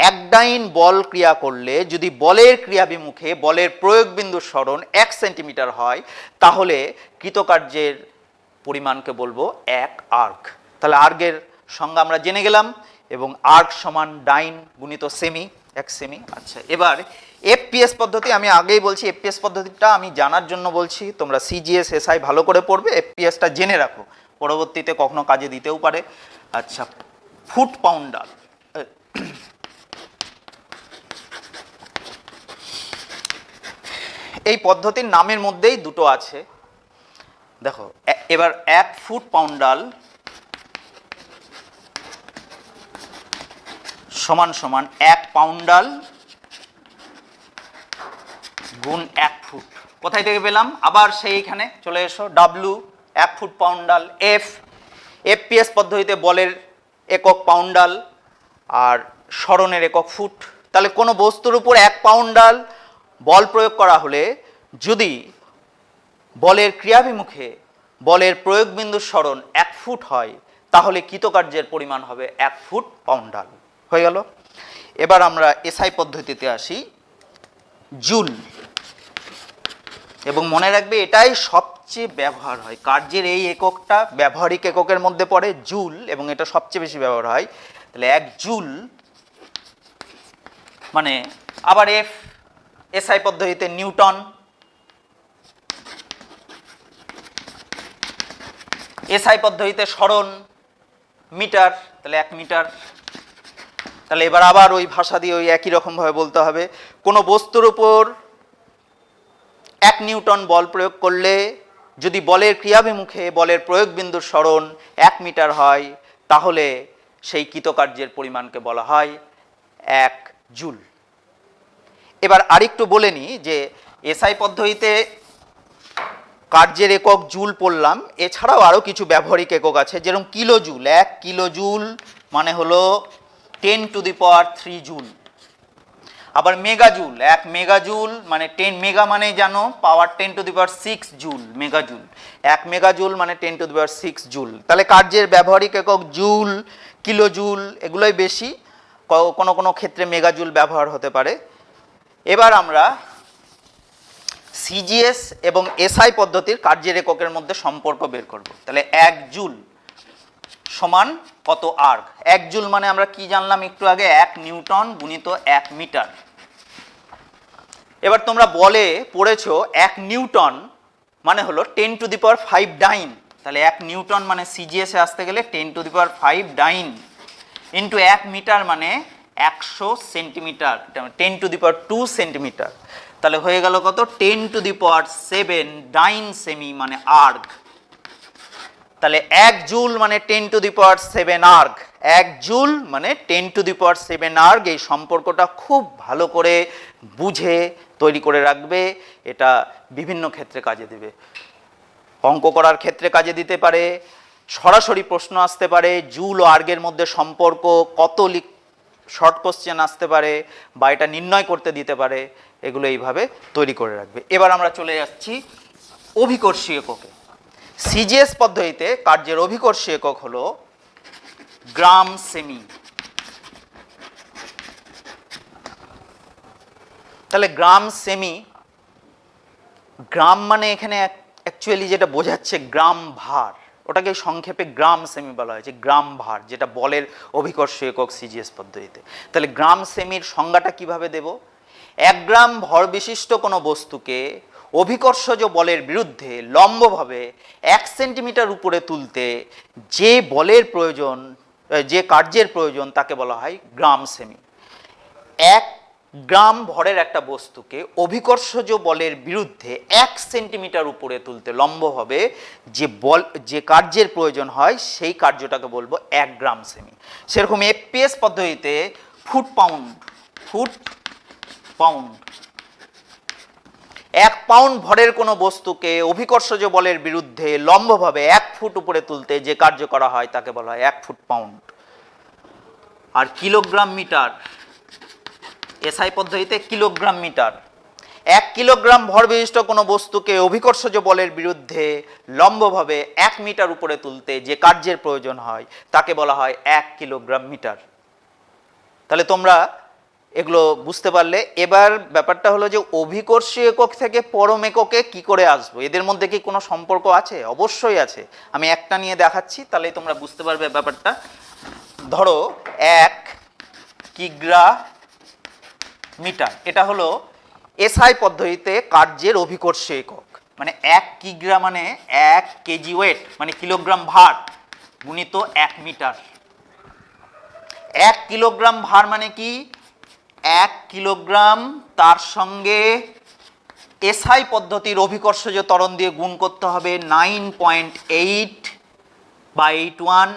এক ডাইন বল ক্রিয়া করলে যদি বলের ক্রিয়াভিমুখে বলের প্রয়োগ বিন্দুর স্মরণ 1 সেন্টিমিটার হয়, তাহলে কৃতকার্যের পরিমাণকে বলবো 1 আর্গ। তাহলে আর্গের সংজ্ঞা আমরা জেনে গেলাম, এবং আর্গ সমান ডাইন গুণিত সেমি, 1 সেমি। আচ্ছা, এবার এফপিএস পদ্ধতি, আমি আগেই বলছি এফপিএস পদ্ধতিটা আমি জানার জন্য বলছি, তোমরা সিজিএস এসআই ভালো করে পড়বে, এফপিএসটা জেনে রাখো, পরবর্তীতে কখনো কাজে দিতেও পারে। আচ্ছা, ফুট পাউন্ডার, এই পদ্ধতির নামের মধ্যেই দুটো আছে। দেখো, এবার 1 ফুট পাউন্ডাল সমান সমান 1 পাউন্ডাল গুণ 1 ফুট। কোথায় থেকে পেলাম? আবার সেইখানে চলে এসো, W 1 foot poundal, F FPS পদ্ধতিতে বলের একক পাউন্ডাল আর স্মরণের একক ফুট। তাহলে কোনো বস্তুর উপর 1 পাউন্ডাল বল প্রয়োগ করা হলে যদি বলের ক্রিয়াভিমুখে বলের প্রয়োগ বিন্দুর স্মরণ 1 ফুট হয়, তাহলে কৃতকার্যের পরিমাণ হবে 1 ফুট পাউন্ডাল। হয়ে গেল। এবার আমরা এসআই পদ্ধতিতে আসি, জুল। এবং মনে রাখবে এটাই সবচেয়ে ব্যবহার হয়, কার্যের এই এককটা ব্যবহারিক এককের মধ্যে পড়ে জুল, এবং এটা সবচেয়ে বেশি ব্যবহার হয়। তাহলে 1 জুল মানে, আবার এফ এসআই পদ্ধতিতে নিউটন, এসআই পদ্ধতিতে স্মরণ মিটার, তাহলে 1 মিটার। তাহলে এবার আবার ওই ভাষা দিয়ে ওই একই রকম ভাবে বলতে হবে, কোনো বস্তুর উপর 1 নিউটন বল প্রয়োগ করলে যদি বলের ক্রিয়াভিমুখে বলের প্রয়োগ বিন্দুর স্মরণ 1 মিটার হয়, তাহলে সেই কৃতকার্যের পরিমাণকে বলা হয় 1 জুল। এবার আরেকটু বলে নিই যে এসআই পদ্ধতিতে কার্যের একক জুল পড়লাম, এছাড়াও আরও কিছু ব্যবহারিক একক আছে, যেরকম কিলো জুল। 1 কিলো জুল মানে হলো 10 টু দি পাওয়ার 3 জুল। আবার মেগাজুল, 1 মেগাজুল মানে 10 মেগা মানে জানো পাওয়ার 10 to the power 6 joule, megajoule. 1 megajoule মানে 10 টু দি পাওয়ার 6 জুল। তাহলে কার্যের ব্যবহারিক একক জুল, কিলো জুল এগুলোই বেশি, কোনো কোনো ক্ষেত্রে মেগাজুল ব্যবহার হতে পারে। এবার আমরা সিজিএস এবং এসআই পদ্ধতির কার্যের এককের মধ্যে সম্পর্ক বের করব। তাহলে 1 জুল সমান কত আর্গ? 1 জুল মানে আমরা কি জানলাম একটু আগে, 1 নিউটন গুণিত 1 মিটার। এবার তোমরা বলে পড়েছো 1 নিউটন মানে হলো 10 টু দি পাওয়ার 5 ডাইন। তাহলে 1 নিউটন মানে সিজিএস এ আসতে গেলে 10 to the power 5 dyne into 1 metre মানে 100 centimetre, 10 to the power 2 centimetre. তাহলে হয়ে গেল কত? 10 টু দি পাওয়ার 7 ডাইন সেমি মানে আর্গ। তাহলে 1 জুল মানে 10 to the power 7 erg, 1 joule মানে 10 টু দি পাওয়ার 7 আর্গ। এই সম্পর্কটা খুব ভালো করে বুঝে তৈরি করে রাখবে, এটা বিভিন্ন ক্ষেত্রে কাজে দেবে। অঙ্ক করার ক্ষেত্রে কাজে দিতে পারে, সরাসরি প্রশ্ন আসতে পারে, জুল ও আর্গের মধ্যে সম্পর্ক কত শর্ট কোশ্চেন আসতে পারে, বা এটা নির্ণয় করতে দিতে পারে, এগুলো এইভাবে তৈরি করে রাখবে। এবার আমরা চলে যাচ্ছি অভিকর্ষী এককে। সিজিএস পদ্ধতিতে কার্যের অভিকর্ষী একক হলো গ্রাম সেমি। তাহলে গ্রাম সেমি, গ্রাম মানে এখানে অ্যাকচুয়ালি যেটা বোঝাচ্ছে গ্রাম ভার, ওটাকে সংক্ষেপে গ্রাম সেমি বলা হয়েছে, গ্রাম ভার, যেটা বলের অভিকর্ষী একক সিজিএস পদ্ধতিতে। তাহলে গ্রাম সেমির সংজ্ঞাটা কিভাবে দেব? 1 গ্রাম ভর বিশিষ্ট কোনো বস্তুকে অভিকর্ষজ বলের বিরুদ্ধে লম্বভাবে 1 সেন্টিমিটার উপরে তুলতে যে বলের প্রয়োজন যে কার্যের প্রয়োজন তাকে বলা হয় গ্রাম সেমি। 1 গ্রাম ভরের একটা বস্তুকে অভিকর্ষজ বলের বিরুদ্ধে 1 সেন্টিমিটার উপরে তুলতে লম্বভাবে যে কার্যের প্রয়োজন হয় সেই কার্যটাকে বলবো 1 গ্রাম সেমি। সেরকম এফপিএস পদ্ধতিতে ফুট পাউন্ড 1 পাউন্ড ভরের কোনো বস্তুকে অভিকর্ষজ বলের বিরুদ্ধে লম্বভাবে 1 ফুট উপরে তুলতে যে কার্য করা হয় তাকে বলা হয় 1 ফুট পাউন্ড। আর কিলোগ্রাম মিটার এসআই পদ্ধতিতে কিলোগ্রাম মিটার। 1 কিলোগ্রাম ভর বিশিষ্ট কোনো বস্তুকে অভিকর্ষজ বলের বিরুদ্ধে লম্বভাবে 1 মিটার উপরে তুলতে যে কার্যের প্রয়োজন হয় তাকে বলা হয় 1 কিলোগ্রাম মিটার। তাহলে তোমরা এগুলো বুঝতে পারলে। এবার ব্যাপারটা হলো যে অভিকর্ষীয় একক থেকে পরম এককে কি করে আসবো, এদের মধ্যে কি কোনো সম্পর্ক আছে? অবশ্যই আছে। আমি একটা নিয়ে দেখাচ্ছি, তাহলে তোমরা বুঝতে পারবে ব্যাপারটা। ধরো 1 কিগ্রা মিটার, এটা হলো এসআই পদ্ধতিতে কার্যের অভিকর্ষীয় একক। মানে 1 কিগ্রা মানে 1 কেজি ওয়েট, মানে কিলোগ্রাম ভার গুণিত 1 মিটার। 1 কিলোগ্রাম ভার মানে কি 1 কিলোগ্রাম, তার সঙ্গে এসআই পদ্ধতির অভিকর্ষজ ত্বরণ দিয়ে গুণ করতে হবে 9.8/81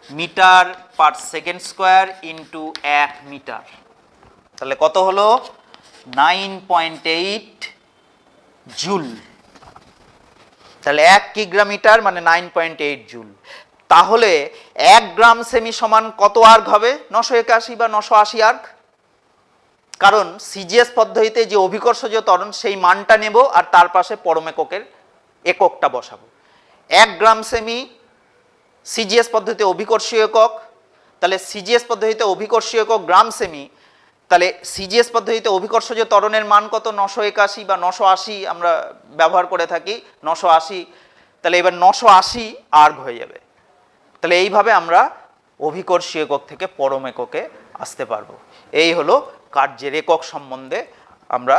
metre per second square into 1 metre. তাহলে কত হলো 9.8 জুল। তাহলে 1 কিগ্রা মিটার মানে 9.8 জুল। তাহলে 1 গ্রাম সেমি সমান কত আর্গ হবে? 981 বা 980 আর্গ। কারণ সিজিএস পদ্ধতিতে যে অভিকর্ষজ ত্বরণ সেই মানটা নেব আর তার পাশে পরম এককের এককটা বসাবো। 1 গ্রাম সেমি সিজিএস পদ্ধতিতে অভিকর্ষীয় একক, তাহলে সিজিএস পদ্ধতিতে অভিকর্ষীয় একক গ্রাম সেমি। তাহলে সিজিএস পদ্ধতিতে অভিকর্ষজ ত্বরণের মান কত? 981 বা 980 আমরা ব্যবহার করে থাকি, 980। তাহলে এবার 980 আর্গ হয়ে যাবে। তাহলে এইভাবে আমরা অভিকর্ষীয় একক থেকে পরম এককে আসতে পারবো। এই হলো কার্যের একক সম্বন্ধে আমরা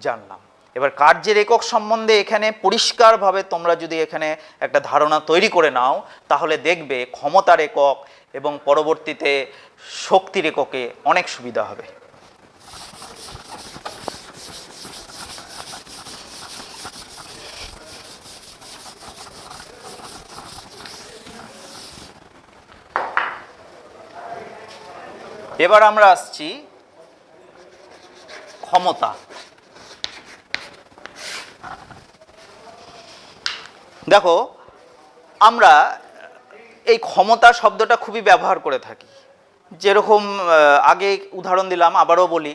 জানলাম। এবার কার্যের একক সম্বন্ধে এখানে পরিষ্কারভাবে তোমরা যদি এখানে একটা ধারণা তৈরি করে নাও তাহলে দেখবে ক্ষমতার একক এবং পরবর্তীতে শক্তির এককে অনেক সুবিধা হবে। এবার আমরা আসছি ক্ষমতা। দেখো আমরা এই ক্ষমতা শব্দটা খুবই ব্যবহার করে থাকি। যেরকম আগে উদাহরণ দিলাম, আবারও বলি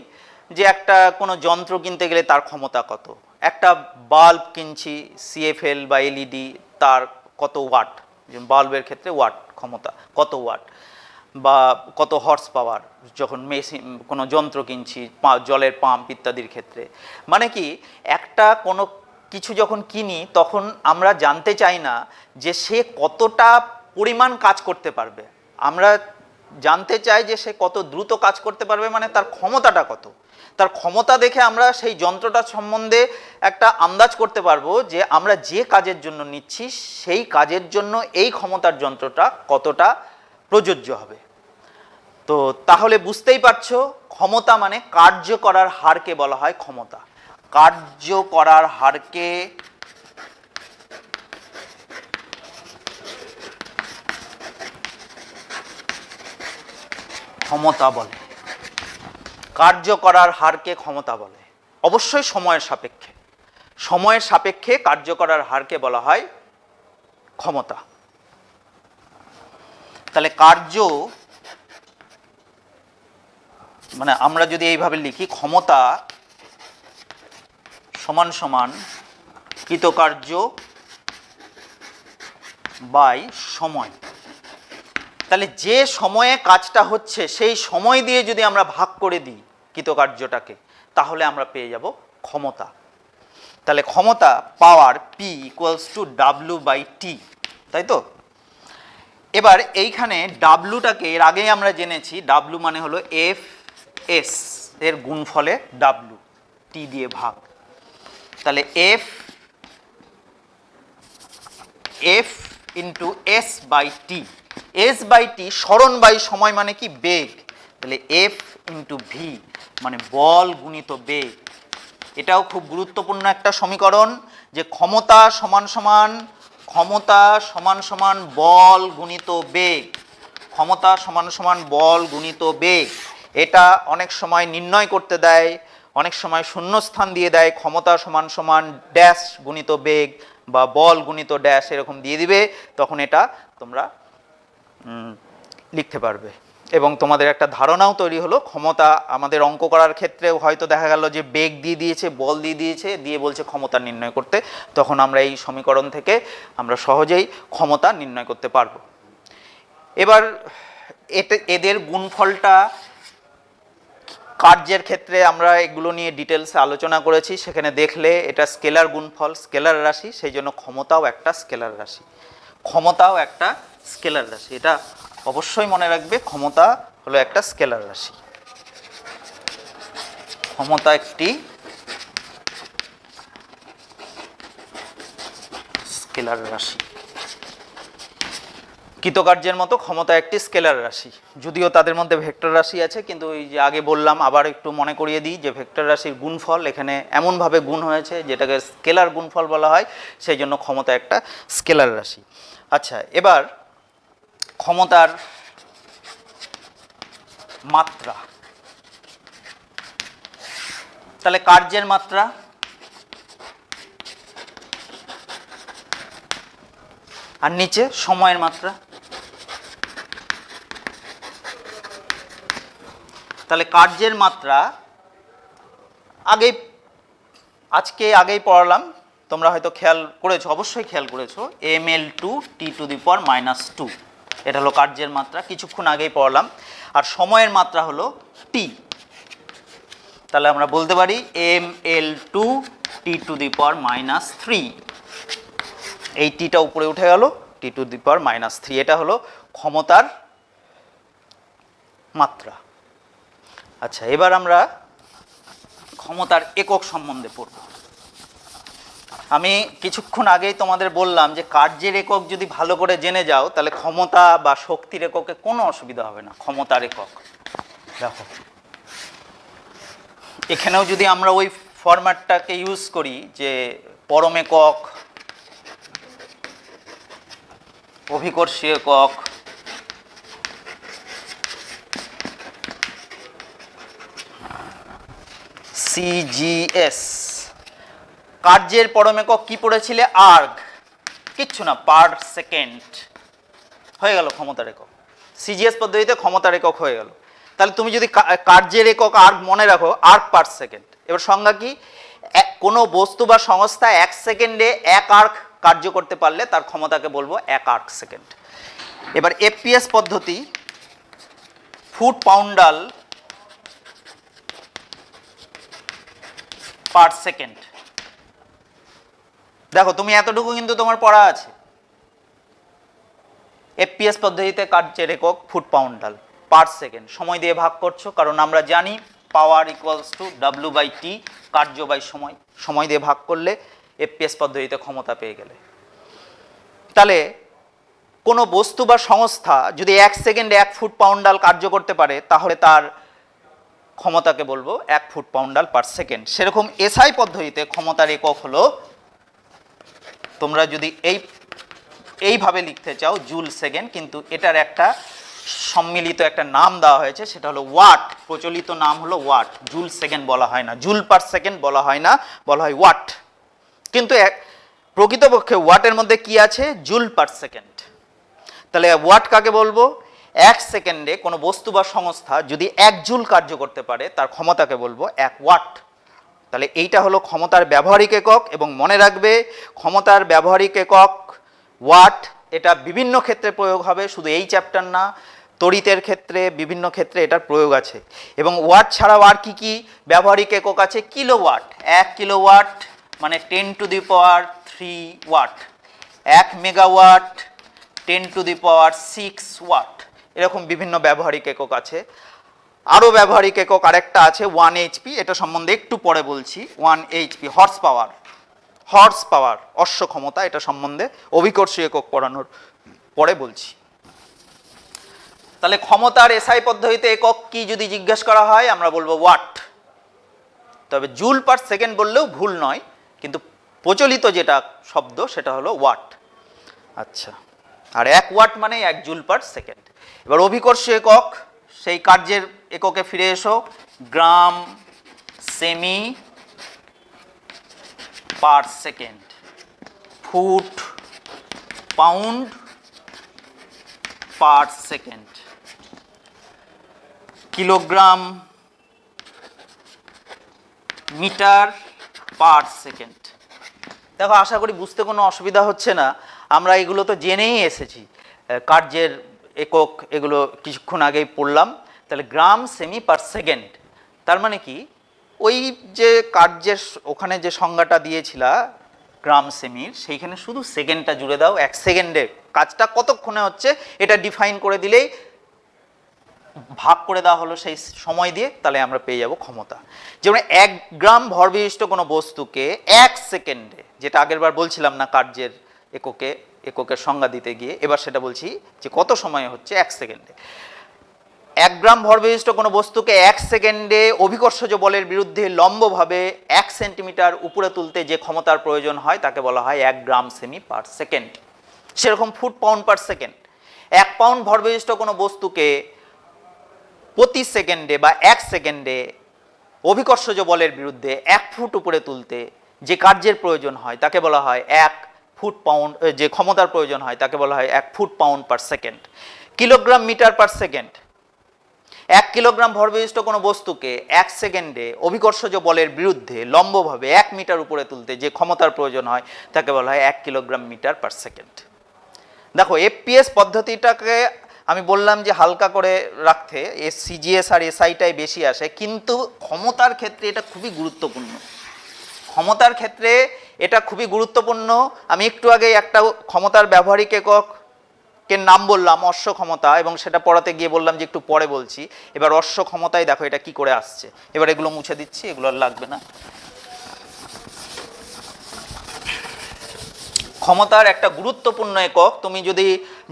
যে একটা কোনো যন্ত্র কিনতে গেলে তার ক্ষমতা কত। একটা বাল্ব কিনছি সিএফএল বা এলইডি, তার কত ওয়াট, বাল্বের ক্ষেত্রে ওয়াট ক্ষমতা কত ওয়াট, বা কত হর্স পাওয়ার যখন মেশিন কোনো যন্ত্র কিনছি, জলের পাম্প ইত্যাদির ক্ষেত্রে। মানে কি একটা কোনো কিছু যখন কিনি তখন আমরা জানতে চাই না যে সে কতটা পরিমাণ কাজ করতে পারবে, আমরা জানতে চাই যে সে কত দ্রুত কাজ করতে পারবে, মানে তার ক্ষমতাটা কত। তার ক্ষমতা দেখে আমরা সেই যন্ত্রটার সম্বন্ধে একটা আন্দাজ করতে পারবো যে আমরা যে কাজের জন্য নিচ্ছি সেই কাজের জন্য এই ক্ষমতার যন্ত্রটা কতটা প্রযোজ্য হবে। তো তাহলে বুঝতেই পারছো ক্ষমতা মানে কার্য করার হারকে বলা হয় ক্ষমতা। কার্য করার হারকে ক্ষমতা বলে। কার্য করার হারকে ক্ষমতা বলে, অবশ্যই সময়ের সাপেক্ষে। সময়ের সাপেক্ষে কার্য করার হারকে বলা হয় ক্ষমতা। তাহলে কার্য মানে আমরা যদি এইভাবে লিখি ক্ষমতা সমান সমান কৃতকার্য বাই সময়। তাহলে যে সময়ে কাজটা হচ্ছে সেই সময় দিয়ে যদি আমরা ভাগ করে দিই কৃতকার্যটাকে তাহলে আমরা পেয়ে যাব ক্ষমতা। তাহলে ক্ষমতা পাওয়ার পি ইকুয়ালস টু W/T, তাই তো? এবার এইখানে ডাব্লুটাকে এর আগেই আমরা জেনেছি, ডাব্লু মানে হলো F/S এর গুণফলে ডাব্লু, টি দিয়ে ভাগ। তাহলে F into S/T, S by T সরণ বাই সময় মানে কি বেগ, তাহলে এফ ইন্টু ভি মানে বল গুণিত বেগ। এটাও খুব গুরুত্বপূর্ণ একটা সমীকরণ যে ক্ষমতা সমান সমান বল গুণিত বেগ, ক্ষমতা সমান সমান বল গুণিত বেগ। এটা অনেক সময় নির্ণয় করতে দেয়, অনেক সময় শূন্যস্থান দিয়ে দেয়, ক্ষমতা সমান সমান ড্যাশ গুণিত বেগ বা বল গুণিত ড্যাশ এরকম দিয়ে দিবে, তখন এটা তোমরা লিখতে পারবে এবং তোমাদের একটা ধারণাও তৈরি হলো। ক্ষমতা আমাদের অঙ্ক করার ক্ষেত্রেও হয়তো দেখা গেল যে বেগ দিয়ে দিয়েছে, বল দিয়ে দিয়েছে, দিয়ে বলছে ক্ষমতা নির্ণয় করতে, তখন আমরা এই সমীকরণ থেকে আমরা সহজেই ক্ষমতা নির্ণয় করতে পারবো। এবার এদের গুণফলটা কার্যের ক্ষেত্রে আমরা এগুলো নিয়ে ডিটেলসে আলোচনা করেছি, সেখানে দেখলে এটা স্কেলার গুণফল, স্কেলার রাশি, সেই জন্য ক্ষমতাও একটা স্কেলার রাশি, ক্ষমতাও একটা স্কেলার রাশি। এটা অবশ্যই মনে রাখবে, ক্ষমতা হলো একটা স্কেলার রাশি, ক্ষমতা একটি স্কেলার রাশি। কৃতকার্যের মতো ক্ষমতা একটি স্কেলার রাশি, যদিও তাদের মধ্যে ভেক্টর রাশি আছে, কিন্তু ওই যে আগে বললাম, আবার একটু মনে করিয়ে দিই যে ভেক্টর রাশির গুণফল এখানে এমনভাবে গুণ হয়েছে যেটাকে স্কেলার গুণফল বলা হয়, সেই জন্য ক্ষমতা একটা স্কেলার রাশি। আচ্ছা, এবার ক্ষমতার মাত্রা, তাহলে কার্যের মাত্রা, আর নিচে সময়ের মাত্রা। তাহলে কার্যের মাত্রা আগেই পড়ালাম, তোমরা হয়তো খেয়াল করেছো, অবশ্যই খেয়াল করেছো, mL2T⁻², এটা হলো কার্যের মাত্রা, কিছুক্ষণ আগেই পড়ালাম। আর সময়ের মাত্রা হলো টি, তাহলে আমরা বলতে পারি mL2T⁻3, এই টিটা উপরে উঠে গেল, T⁻3, এটা হলো ক্ষমতার মাত্রা। আচ্ছা, এবার আমরা ক্ষমতার একক সম্বন্ধে পড়ব। আমি কিছুক্ষণ আগেই তোমাদের বললাম যে কার্যের একক যদি ভালো করে জেনে যাও তাহলে ক্ষমতা বা শক্তির এককে কোনো অসুবিধা হবে না। ক্ষমতার একক দেখো, এখানেও যদি আমরা ওই ফরম্যাটটাকে ইউজ করি যে পরম একক, অভিকর্ষী একক, সিজিএস, কার্যের পরম একক কি পড়েছিলে? আর্গ, কিচ্ছু না, পার সেকেন্ড, হয়ে গেল ক্ষমতার একক। সিজিএস পদ্ধতিতে ক্ষমতার একক হয়ে গেল। তাহলে তুমি যদি কার্যের একক আর্গ মনে রাখো, আর্গ পার সেকেন্ড। এবার সংজ্ঞা কি? কোনো বস্তু বা সংস্থা 1 সেকেন্ডে 1 আর্গ কার্য করতে পারলে তার ক্ষমতাকে বলবো 1 আর্গ সেকেন্ড। এবার এফপিএস পদ্ধতি, ফুট পাউন্ডাল পার সেকেন্ড। দেখো তুমি এতটুকু কিন্তু তোমার পড়া আছে। এফপিএস পদ্ধতিতে কার্যের একক ফুট পাউন্ডাল পার সেকেন্ড, সময় দিয়ে ভাগ করছো, কারণ আমরা জানি পাওয়ার ইকুয়ালস টু W/T, কার্য বাই সময়, সময় দিয়ে ভাগ করলে এফপিএস পদ্ধতিতে ক্ষমতা পেয়ে গেলে। তাহলে কোনো বস্তু বা সংস্থা যদি 1 সেকেন্ডে 1 ফুট পাউন্ডাল কার্য করতে পারে তাহলে তার ক্ষমতাকে বলবো 1 ফুট পাউন্ডাল পার সেকেন্ড। সেরকম এসআই পদ্ধতিতে ক্ষমতার একক হলো, তোমরা যদি এইভাবে লিখতে চাও জুল সেকেন্ড, কিন্তু এটার একটা সম্মিলিত একটা নাম দেওয়া হয়েছে, সেটা হলো ওয়াট। প্রচলিত নাম হলো ওয়াট, জুল সেকেন্ড বলা হয় না, জুল পার সেকেন্ড বলা হয় না, বলা হয় ওয়াট। কিন্তু প্রকৃতপক্ষে ওয়াটের মধ্যে কি আছে? Joule per second. তাহলে ওয়াট কাকে বলবো? 1 সেকেন্ডে কোনো বস্তু বা সংস্থা যদি 1 জুল কার্য করতে পারে তার ক্ষমতাকে বলবো 1 ওয়াট। তাহলে এইটা হলো ক্ষমতার ব্যবহারিক একক। এবং মনে রাখবে ক্ষমতার ব্যবহারিক একক ওয়াট, এটা বিভিন্ন ক্ষেত্রে প্রয়োগ হবে, শুধু এই চ্যাপ্টার না, তড়িতের ক্ষেত্রে বিভিন্ন ক্ষেত্রে এটার প্রয়োগ আছে। এবং ওয়াট ছাড়াও আর কি কি ব্যবহারিক একক আছে? কিলোওয়াট, 1 কিলোওয়াট মানে 10⁻³ ওয়াট, 1 মেগাওয়াট 10⁻6 ওয়াট, এরকম বিভিন্ন ব্যবহারিক একক আছে। আরও ব্যবহারিক একক আরেকটা আছে 1 এইচপি, এটা সম্বন্ধে একটু পরে বলছি। 1 এইচপি হর্স পাওয়ার, অশ্ব ক্ষমতা, এটা সম্বন্ধে অভিকর্ষী একক পড়ানোর পরে বলছি। তাহলে ক্ষমতার এসআই পদ্ধতিতে একক কি যদি জিজ্ঞেস করা হয় আমরা বলবো ওয়াট। তবে জুল পার সেকেন্ড বললেও ভুল নয়, কিন্তু প্রচলিত যেটা শব্দ সেটা হলো ওয়াট। আচ্ছা, আর 1 ওয়াট মানে 1 জুল পার সেকেন্ড। এবার অভিকর্ষ একক, সেই কার্যের এককে ফিরে এসো, gram cm per second, foot pound per second, kilogram metre per second. দেখো আশা করি বুঝতে কোনো অসুবিধা হচ্ছে না, আমরা এগুলো তো জেনেই এসেছি, কার্যের একক এগুলো কিছুক্ষণ আগেই পড়লাম। তাহলে গ্রাম সেমি পার সেকেন্ড তার মানে কি, ওই যে কার্যের ওখানে যে সংজ্ঞাটা দিয়েছিলা গ্রাম সেমির, সেইখানে শুধু সেকেন্ডটা জুড়ে দাও, 1 সেকেন্ডে কাজটা কতক্ষণে হচ্ছে এটা ডিফাইন করে দিলেই, ভাগ করে দেওয়া হলো সেই সময় দিয়ে, তাহলে আমরা পেয়ে যাব ক্ষমতা। যেমন 1 গ্রাম ভরবিশিষ্ট কোনো বস্তুকে 1 সেকেন্ডে, যেটা আগের বার বলছিলাম না কার্যের এককের সংজ্ঞা দিতে গিয়ে, এবার সেটা বলছি যে কত সময় হচ্ছে 1 সেকেন্ডে। 1 গ্রাম ভরবিশিষ্ট কোনো বস্তুকে 1 সেকেন্ডে অভিকর্ষজ বলের বিরুদ্ধে লম্বভাবে 1 সেন্টিমিটার উপরে তুলতে যে ক্ষমতার প্রয়োজন হয় তাকে বলা হয় 1 গ্রাম সেমি পার সেকেন্ড। সেরকম foot pound per second, 1 pound ভরবিশিষ্ট কোনো বস্তুকে প্রতি সেকেন্ডে বা 1 সেকেন্ডে অভিকর্ষজ বলের বিরুদ্ধে 1 ফুট উপরে তুলতে যে কার্যের প্রয়োজন হয় তাকে বলা হয় 1 ফুট পাউন্ড, যে ক্ষমতার প্রয়োজন হয় তাকে বলা হয় 1 foot pound per second. Kilogram metre per second, 1 kilogram ভরবিশিষ্ট কোনো বস্তুকে 1 সেকেন্ডে অভিকর্ষজ বলের বিরুদ্ধে লম্বভাবে 1 মিটার উপরে তুলতে যে ক্ষমতার প্রয়োজন হয় তাকে বলা হয় 1 কিলোগ্রাম মিটার পার সেকেন্ড। দেখো এফপিএস পদ্ধতিটাকে আমি বললাম যে হালকা করে রাখতে, সিজিএস আর এসআইটাই বেশি আসে, কিন্তু ক্ষমতার ক্ষেত্রে এটা খুবই গুরুত্বপূর্ণ। ক্ষমতার ক্ষেত্রে এটা খুবই গুরুত্বপূর্ণ। আমি একটু আগে একটা ক্ষমতার ব্যবহারিক এককের নাম বললাম, অশ্ব ক্ষমতা, এবং সেটা পড়াতে গিয়ে বললাম যে একটু পরে বলছি। এবার অশ্ব ক্ষমতায় দেখো এটা কি করে আসছে। এবার এগুলো মুছে দিচ্ছি, এগুলো আর লাগবে না। ক্ষমতার একটা গুরুত্বপূর্ণ একক, তুমি যদি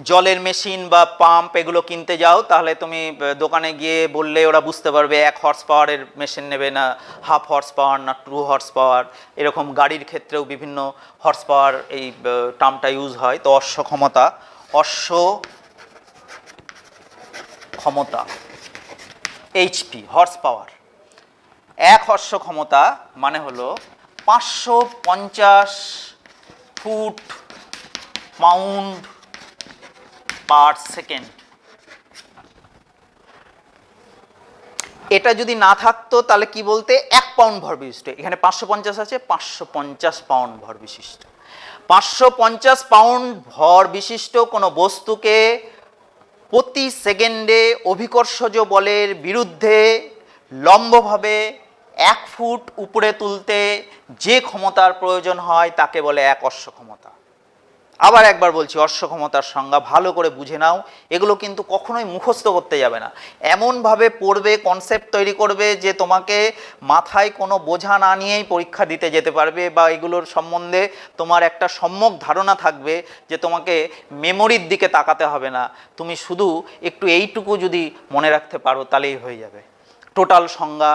জলের মেশিন বা পাম্প এগুলো কিনতে যাও তাহলে তুমি দোকানে গিয়ে বললে ওরা বুঝতে পারবে 1 হর্স পাওয়ারের মেশিন নেবে না 1/2 হর্স পাওয়ার না 2 হর্স পাওয়ার। এরকম গাড়ির ক্ষেত্রেও বিভিন্ন হর্স পাওয়ার এই টার্মটা ইউজ হয়। তো অশ্ব ক্ষমতা, অশ্ব ক্ষমতা এইচপি হর্স পাওয়ার, 1 অশ্ব ক্ষমতা মানে হলো 550 ফুট পাউন্ড পার সেকেন্ড। এটা যদি না থাকতো তাহলে কি বলতে, 1 পাউন্ড ভর বিশিষ্ট, এখানে 550 আছে, 550 পাউন্ড ভর বিশিষ্ট। 550 পাউন্ড ভর বিশিষ্ট কোনো বস্তুকে প্রতি সেকেন্ডে অভিকর্ষজ বলের বিরুদ্ধে লম্বভাবে 1 ফুট উপরে তুলতে যে ক্ষমতার প্রয়োজন হয় তাকে বলে 1 অশ্ব ক্ষমতা। আবার একবার বলছি, অশ্ব ক্ষমতার সংজ্ঞা ভালো করে বুঝে নাও, এগুলো কিন্তু কখনোই মুখস্থ করতে যাবে না, এমনভাবে পড়বে, কনসেপ্ট তৈরি করবে যে তোমাকে মাথায় কোনো বোঝা না নিয়েই পরীক্ষা দিতে যেতে পারবে, বা এগুলোর সম্বন্ধে তোমার একটা সম্যক ধারণা থাকবে যে তোমাকে মেমোরির দিকে তাকাতে হবে না, তুমি শুধু একটু এইটুকু যদি মনে রাখতে পারো তাহলেই হয়ে যাবে। টোটাল সংজ্ঞা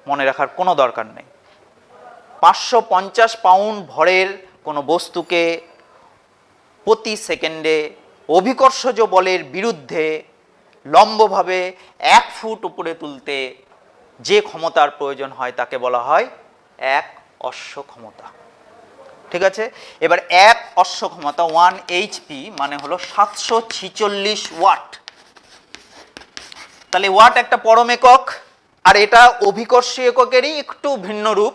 মনে রাখার কোনো দরকার নেই। 550 পাউন্ড ভরের কোনো বস্তুকে প্রতি সেকেন্ডে অভিকর্ষজ বলের বিরুদ্ধে লম্বভাবে 1 ফুট উপরে তুলতে যে ক্ষমতার প্রয়োজন হয় তাকে বলা হয় 1 অশ্ব ক্ষমতা। ঠিক আছে, এবার 1 অশ্ব ক্ষমতা 1 এইচপি মানে হলো 746 ওয়াট। তাহলে ওয়াট একটা পরম একক, আর এটা অভিকর্ষী এককেরই একটু ভিন্ন রূপ,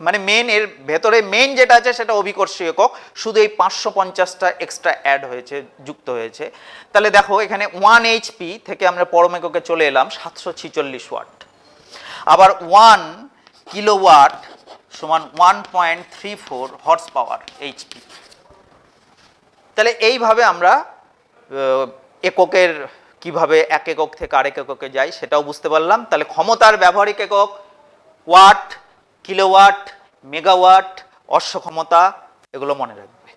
মানে মেন এর ভেতরে মেন যেটা আছে সেটা অভিকর্ষী একক, শুধু এই 550টা এক্সট্রা অ্যাড হয়েছে, যুক্ত হয়েছে। তাহলে দেখো এখানে 1 এইচপি থেকে আমরা পরম এককে চলে এলাম 746 ওয়াট। আবার 1 কিলোওয়াট সমান 1.34 হর্স পাওয়ার এইচপি। তাহলে এইভাবে আমরা এককের কিভাবে এক একক থেকে আরেক এককে যাই সেটাও বুঝতে পারলাম। তাহলে ক্ষমতার ব্যবহারিক একক ওয়াট, কিলোওয়াট, মেগাওয়াট, অশ্ব ক্ষমতা, এগুলো মনে রাখবে।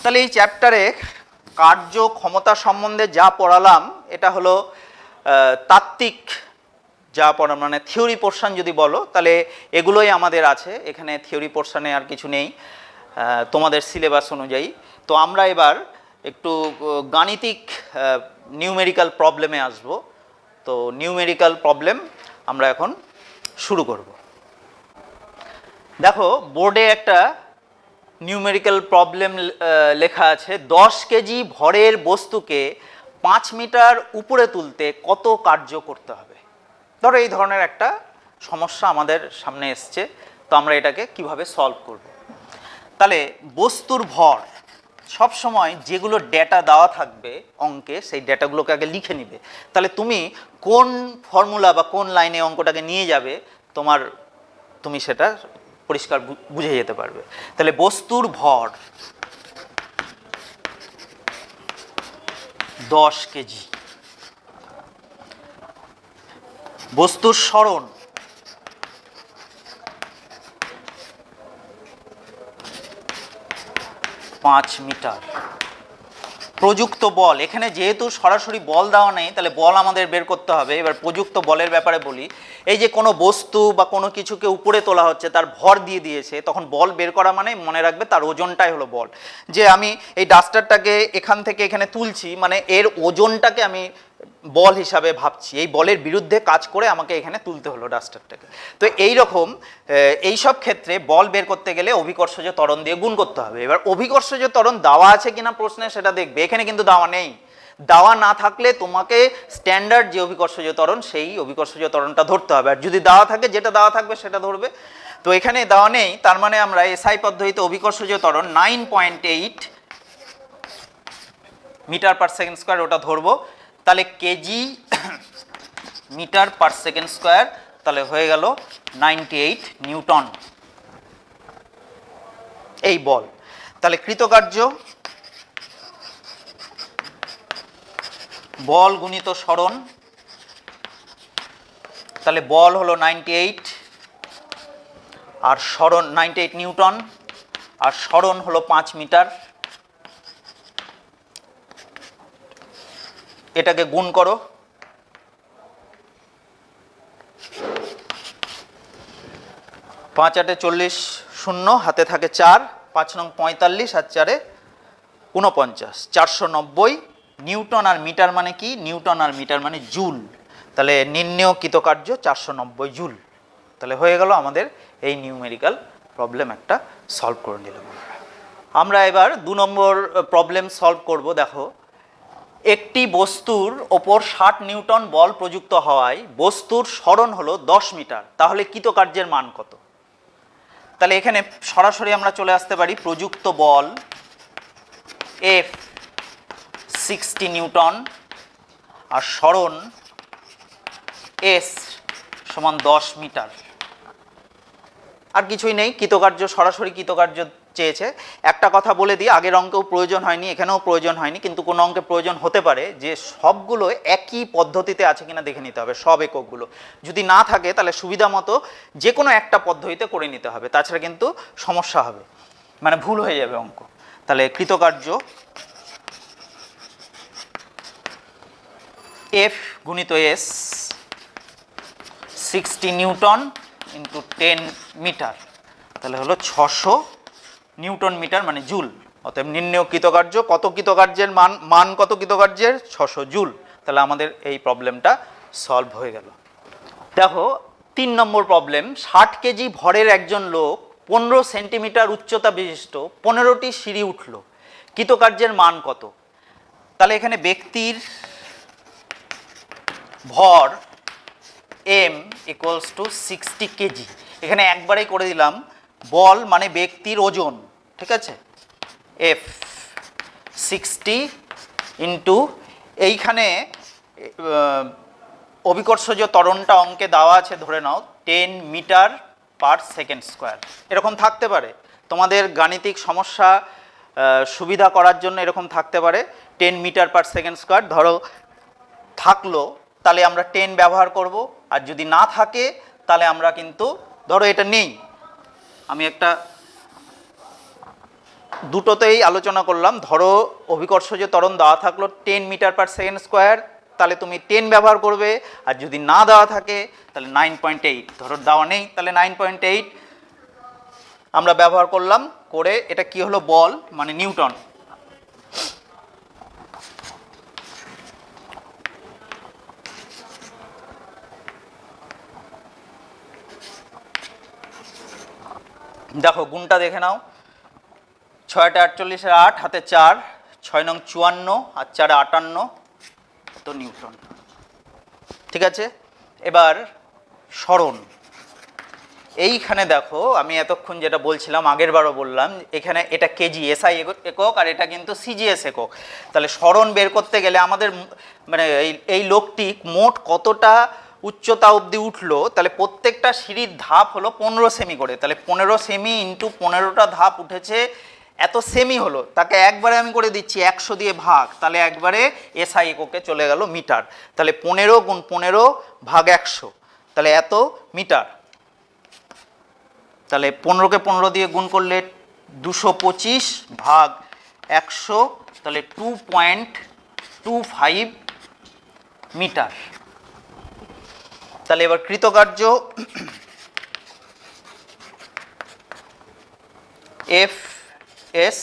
তাহলে এই চ্যাপ্টারে কার্য ক্ষমতা সম্বন্ধে যা পড়ালাম এটা হলো তাত্ত্বিক যা পড়া, মানে থিওরি পোর্শন যদি বলো তাহলে এগুলোই আমাদের আছে, এখানে থিওরি পোর্শনে আর কিছু নেই তোমাদের সিলেবাস অনুযায়ী। তো আমরা এবার একটু গাণিতিক নিউমেরিক্যাল প্রবলেমে আসব। তো নিউমেরিক্যাল প্রবলেম আমরা এখন শুরু করব। দেখো বোর্ডে একটা নিউমেরিক্যাল প্রবলেম লেখা আছে, 10 কেজি ভরের বস্তুকে 5 মিটার উপরে তুলতে কত কার্য করতে হবে। ধরো এই ধরনের একটা সমস্যা আমাদের সামনে এসছে, তো আমরা এটাকে কিভাবে সলভ করব। তাহলে বস্তুর ভর সব সময় যেগুলো ডেটা দেওয়া থাকবে অঙ্কে, সেই ডেটাগুলোকে আগে লিখে নিবে। তাহলে তুমি কোন ফর্মুলা বা কোন লাইনে অঙ্কটাকে নিয়ে যাবে তুমি সেটা পরিষ্কার বুঝে যেতে পারবে। তাহলে বস্তুর ভর 10 কেজি, বস্তুর সরণ 5 মিটার, প্রযুক্ত বল, এখানে যেহেতু সরাসরি বল দেওয়া নেই তাহলে বল আমাদের বের করতে হবে। এবার প্রযুক্ত বলের ব্যাপারে বলি, এই যে কোনো বস্তু বা কোনো কিছুকে উপরে তোলা হচ্ছে, তার ভর দিয়ে দিয়েছে, তখন বল বের করা মানে মনে রাখবে তার ওজনটাই হলো বল। যে আমি এই ডাস্টারটাকে এখান থেকে এখানে তুলছি, মানে এর ওজনটাকে আমি বল হিসাবে ভাবছি, এই বলের বিরুদ্ধে কাজ করে আমাকে এখানে তুলতে হলো ডাস্টারটাকে। তো এই রকম এইসব ক্ষেত্রে বল বের করতে গেলে অভিকর্ষজ ত্বরণ দিয়ে গুণ করতে হবে। এবার অভিকর্ষজ ত্বরণ দেওয়া আছে কিনা প্রশ্নে সেটা দেখবে, এখানে কিন্তু দেওয়া নেই। দেওয়া না থাকলে তোমাকে স্ট্যান্ডার্ড যে অভিকর্ষজ ত্বরণ সেই অভিকর্ষজ ত্বরণটা ধরতে হবে, আর যদি দেওয়া থাকে যেটা দেওয়া থাকবে সেটা ধরবে। তো এখানে দেওয়া নেই, তার মানে আমরা এসআই পদ্ধতিতে অভিকর্ষজ ত্বরণ 9.8 মিটার পার সেকেন্ড স্কোয়ার ওটা ধরবো। তাহলে kg metre per second square, তাহলে হয়ে গেল 98 নিউটন এই বল। তাহলে কৃতকার্য বল গুণিত সরণ, তাহলে বল হলো 98 আর সরণ 98 নিউটন, আর সরণ হলো 5 মিটার। এটাকে গুণ করো, 5 8 40, শূন্য হাতে থাকে 4, 5 নং 45 আর 4 49, 490 নিউটন। আর মিটার মানে কি? নিউটন আর মিটার মানে জুল। তাহলে নির্ণেয় কৃতকার্য 490 জুল। তাহলে হয়ে গেল আমাদের এই নিউমেরিক্যাল প্রবলেম একটা সলভ করে নিলাম। আমরা এবার 2 নম্বর প্রবলেম সলভ করব। দেখো একটি বস্তুর ওপর 60 নিউটন বল প্রযুক্ত হওয়ায় বস্তুর সরণ হলো 10 মিটার, তাহলে কৃতকার্যের মান কত? তাহলে এখানে সরাসরি আমরা চলে আসতে পারি, প্রযুক্ত বল F 60 নিউটন আর সরণ S সমান 10 মিটার। আর কিছুই নেই, কৃতকার্য সরাসরি কৃতকার্য চেয়েছে। একটা কথা বলে দিই, আগের অঙ্কেও প্রয়োজন হয়নি, এখানেও প্রয়োজন হয়নি, কিন্তু কোনো অঙ্কে প্রয়োজন হতে পারে যে সবগুলো একই পদ্ধতিতে আছে কিনা দেখে নিতে হবে, সব এককগুলো। যদি না থাকে তাহলে সুবিধা মতো যে কোনো একটা পদ্ধতিতে করে নিতে হবে, তাছাড়া কিন্তু সমস্যা হবে, মানে ভুল হয়ে যাবে অঙ্ক। তাহলে কৃতকার্য F গুণিত S 60 নিউটন ইন্টু 10 মিটার, তাহলে হলো 600 নিউটন মিটার মানে জুল। অতএব নির্ণেয় কৃতকার্য, কত কৃতকার্যের মান কত কৃতকার্যের? 600 জুল। তাহলে আমাদের এই প্রবলেমটা সলভ হয়ে গেল। দেখো 3 নম্বর প্রবলেম, 60 কেজি ভরের একজন লোক 15 সেন্টিমিটার উচ্চতা বিশিষ্ট 15টি সিঁড়ি উঠল, কৃতকার্যের মান কত? তাহলে এখানে ব্যক্তির ভর m ইকুয়ালস টু 60 কেজি। এখানে একবারেই করে দিলাম, বল মানে ব্যক্তির ওজন, ঠিক আছে, F 60 ইন্টু এইখানে অভিকর্ষজ ত্বরণটা অঙ্কে দেওয়া আছে, ধরে নাও 10 মিটার পার সেকেন্ড স্কোয়ার। এরকম থাকতে পারে তোমাদের গাণিতিক সমস্যা সুবিধা করার জন্য, এরকম থাকতে পারে 10 মিটার পার সেকেন্ড স্কোয়ার। ধরো থাকলো তাহলে আমরা 10 ব্যবহার করব, আর যদি না থাকে তাহলে আমরা কিন্তু, ধরো এটা নেই, আমি একটা দুটোতেই আলোচনা করলাম। ধরো অভিকর্ষজ ত্বরণ দেওয়া থাকলো 10 মিটার পার সেকেন্ড স্কোয়ার, তাহলে তুমি 10 ব্যবহার করবে, আর যদি না দেওয়া থাকে তাহলে 9.8। ধরো দেওয়া নেই তাহলে 9.8 আমরা ব্যবহার করলাম, করে এটা কি হলো, বল মানে নিউটন। দেখো গুণটা দেখে নাও, 6 48 8 হাতে 4, 6 নং 54 আর 4 58 তো নিউটন। ঠিক আছে, এবার সরণ। এইখানে দেখো আমি এতক্ষণ যেটা বলছিলাম, আগের বারও বললাম, এখানে এটা কেজি এসআই একক আর এটা কিন্তু সিজিএস একক। তাহলে সরণ বের করতে গেলে আমাদের মানে এই লোকটি মোট কতটা উচ্চতা অবধি উঠলো, তাহলে প্রত্যেকটা সিঁড়ির ধাপ হলো 15 সেমি করে, তাহলে 15 সেমি ইন্টু 15টা ধাপ উঠেছে, এত সেমি হলো, তাকে একবারে আমি করে দিচ্ছি 100 দিয়ে ভাগ, তাহলে একবারে এসআই এককে চলে গেল মিটার। তাহলে 15 গুণ 15 ভাগ 100, তাহলে এত মিটার। তাহলে 15কে 15 দিয়ে গুণ করলে 225 ভাগ 100, তাহলে 2.25 মিটার। তাহলে এবার কৃতকার্য এফ এস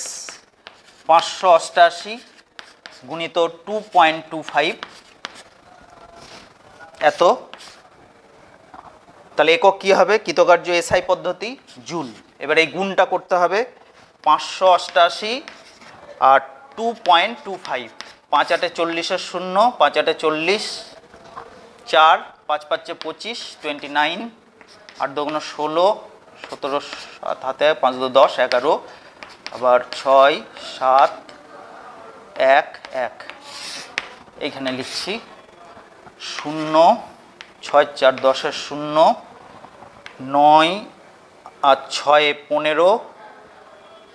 588 গুণিত 2.25 এত। তাহলে একক কী হবে, কৃতকার্য এসআই পদ্ধতি জুল। এবার এই গুণটা করতে হবে, 588 আর 2.25, 5 8 40 0, 5 8 40, 4 5 5 25, 29, 8 2 16, 17 7 হাতে 5 2 10 11, আবার 6 7 1 1, এইখানে লিখছি 0 6 4 10 0, 9 আর 6 15,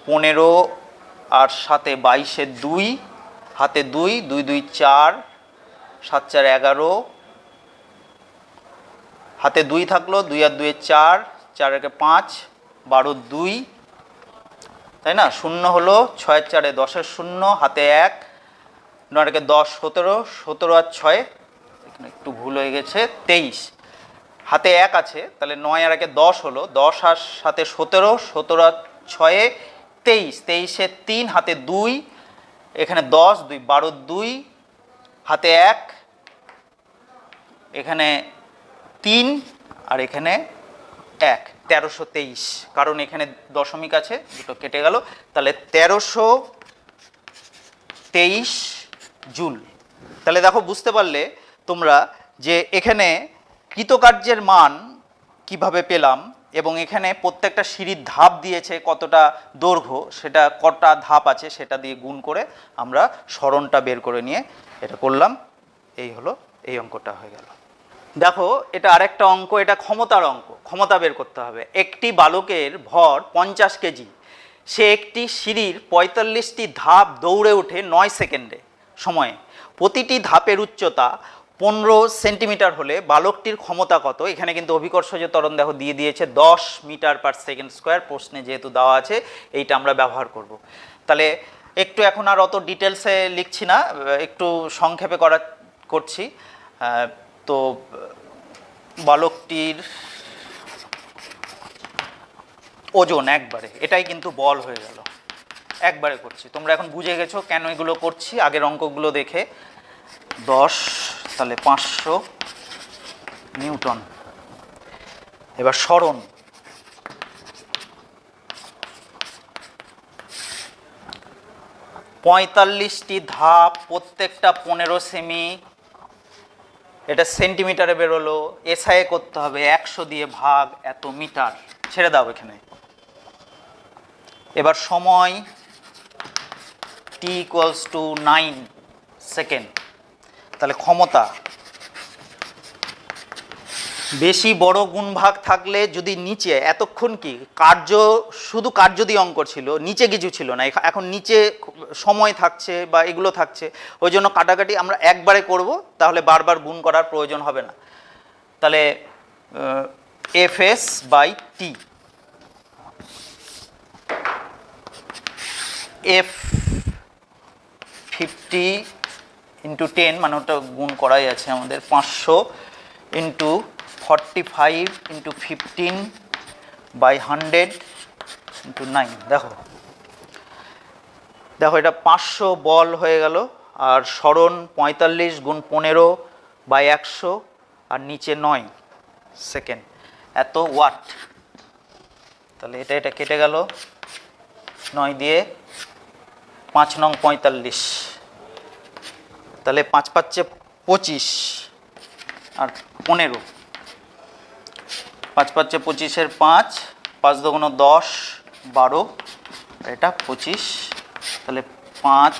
15 আর 7 22, 2 হাতে 2 2 2 4, 7 4 11, হাতে 2 থাকলো, 2 আর 2 4, 4 একে 5, 12 2, তাই না, 0 হলো, 6 4 10 0, হাতে 1, 9 একে 10 17, 17 আর 6 এখানে একটু ভুল হয়ে গেছে 23, হাতে 1 আছে, তাহলে 9 আর 1 10 হলো, 10 আর 7 17, 17 আর 6 23, 23 এ 3, হাতে 2, এখানে 10 2 12 2, হাতে 1, এখানে 3 আর এখানে 1, 1323, কারণ এখানে দশমিক আছে, দুটো কেটে গেল, তাহলে 1323 জুল। তাহলে দেখো বুঝতে পারলে তোমরা যে এখানে কৃতকার্যের মান কিভাবে পেলাম, এবং এখানে প্রত্যেকটা সিঁড়ির ধাপ দিয়েছে কতটা দৈর্ঘ্য, সেটা কটা ধাপ আছে সেটা দিয়ে গুণ করে আমরা সরণটা বের করে নিয়ে এটা করলাম। এই হলো, এই অঙ্কটা হয়ে গেল। দেখো এটা আরেকটা অঙ্ক, এটা ক্ষমতার অঙ্ক, ক্ষমতা বের করতে হবে। একটি বালকের ভর 50 কেজি, সে একটি সিঁড়ির 45টি ধাপ দৌড়ে ওঠে 9 সেকেন্ডে সময়ে, প্রতিটি ধাপের উচ্চতা 15 সেন্টিমিটার হলে বালকটির ক্ষমতা কত। এখানে কিন্তু অভিকর্ষজ ত্বরণ দেখো দিয়ে দিয়েছে 10 মিটার পার সেকেন্ড স্কোয়ার, প্রশ্নে যেহেতু দেওয়া আছে এইটা আমরা ব্যবহার করব। তাহলে একটু এখন আর অত ডিটেলসে লিখছি না, একটু সংক্ষেপে করছি। তো বালকটির ওজন একবারে, এটাই কিন্তু বল হয়ে গেল, একবারে করছি। তোমরা এখন বুঝে গেছো কেন এগুলো করছি আগের অঙ্কগুলো দেখে। 10 তাহলে 500 নিউটন। এবার সরণ, পঁয়তাল্লিশটি ধাপ, প্রত্যেকটা 15 সেমি, এটা সেন্টিমিটারে বেরোলো, এসআই করতে হবে 100 দিয়ে ভাগ, এত মিটার। ছেড়ে দাও এখানে। এবার সময় t = 9 সেকেন্ড। তাহলে ক্ষমতা, বেশি বড় গুণভাগ থাকলে যদি নিচে, এতক্ষণ কি কার্য, শুধু কার্য দিয়ে অঙ্ক ছিল, নিচে কিছু ছিল না, এখন নিচে সময় থাকছে বা এগুলো থাকছে, ওই জন্য কাটাকাটি আমরা একবারে করব, তাহলে বারবার গুণ করার প্রয়োজন হবে না। তাহলে FS/T এফ 50 ইন্টু 10 মানে ওটা গুণ করাই আছে আমাদের, 500 ইন্টু 45 ইন্টু 15 বাই 100 ইন্টু 9। দেখো দেখো এটা 500 বল হয়ে গেল, আর সরণ 45 গুণ 15 বাই 100 আর নিচে 9 সেকেন্ড, এত ওয়াট। তাহলে এটা এটা কেটে গেল, 9 দিয়ে 5 নং 45, তাহলে 5 5 25 আর 15, 5 5 25 5, 5 2 10 12, এটা 25, তাহলে 5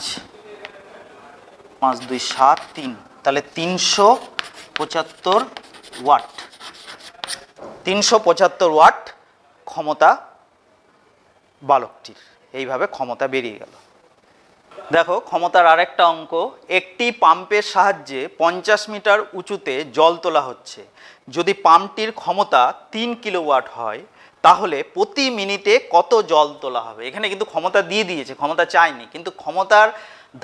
5 2 7 3, তাহলে 375 ওয়াট। 375 ওয়াট ক্ষমতা বালকটির, এইভাবে ক্ষমতা বেরিয়ে গেল। দেখো ক্ষমতার আরেকটা অঙ্ক, একটি পাম্পের সাহায্যে 50 মিটার উঁচুতে জল তোলা হচ্ছে। যদি পাম্পটির ক্ষমতা 3 কিলোওয়াট হয় তাহলে প্রতি মিনিটে কত জল তোলা হবে। এখানে কিন্তু ক্ষমতা দিয়ে দিয়েছে, ক্ষমতা চাইনি, কিন্তু ক্ষমতার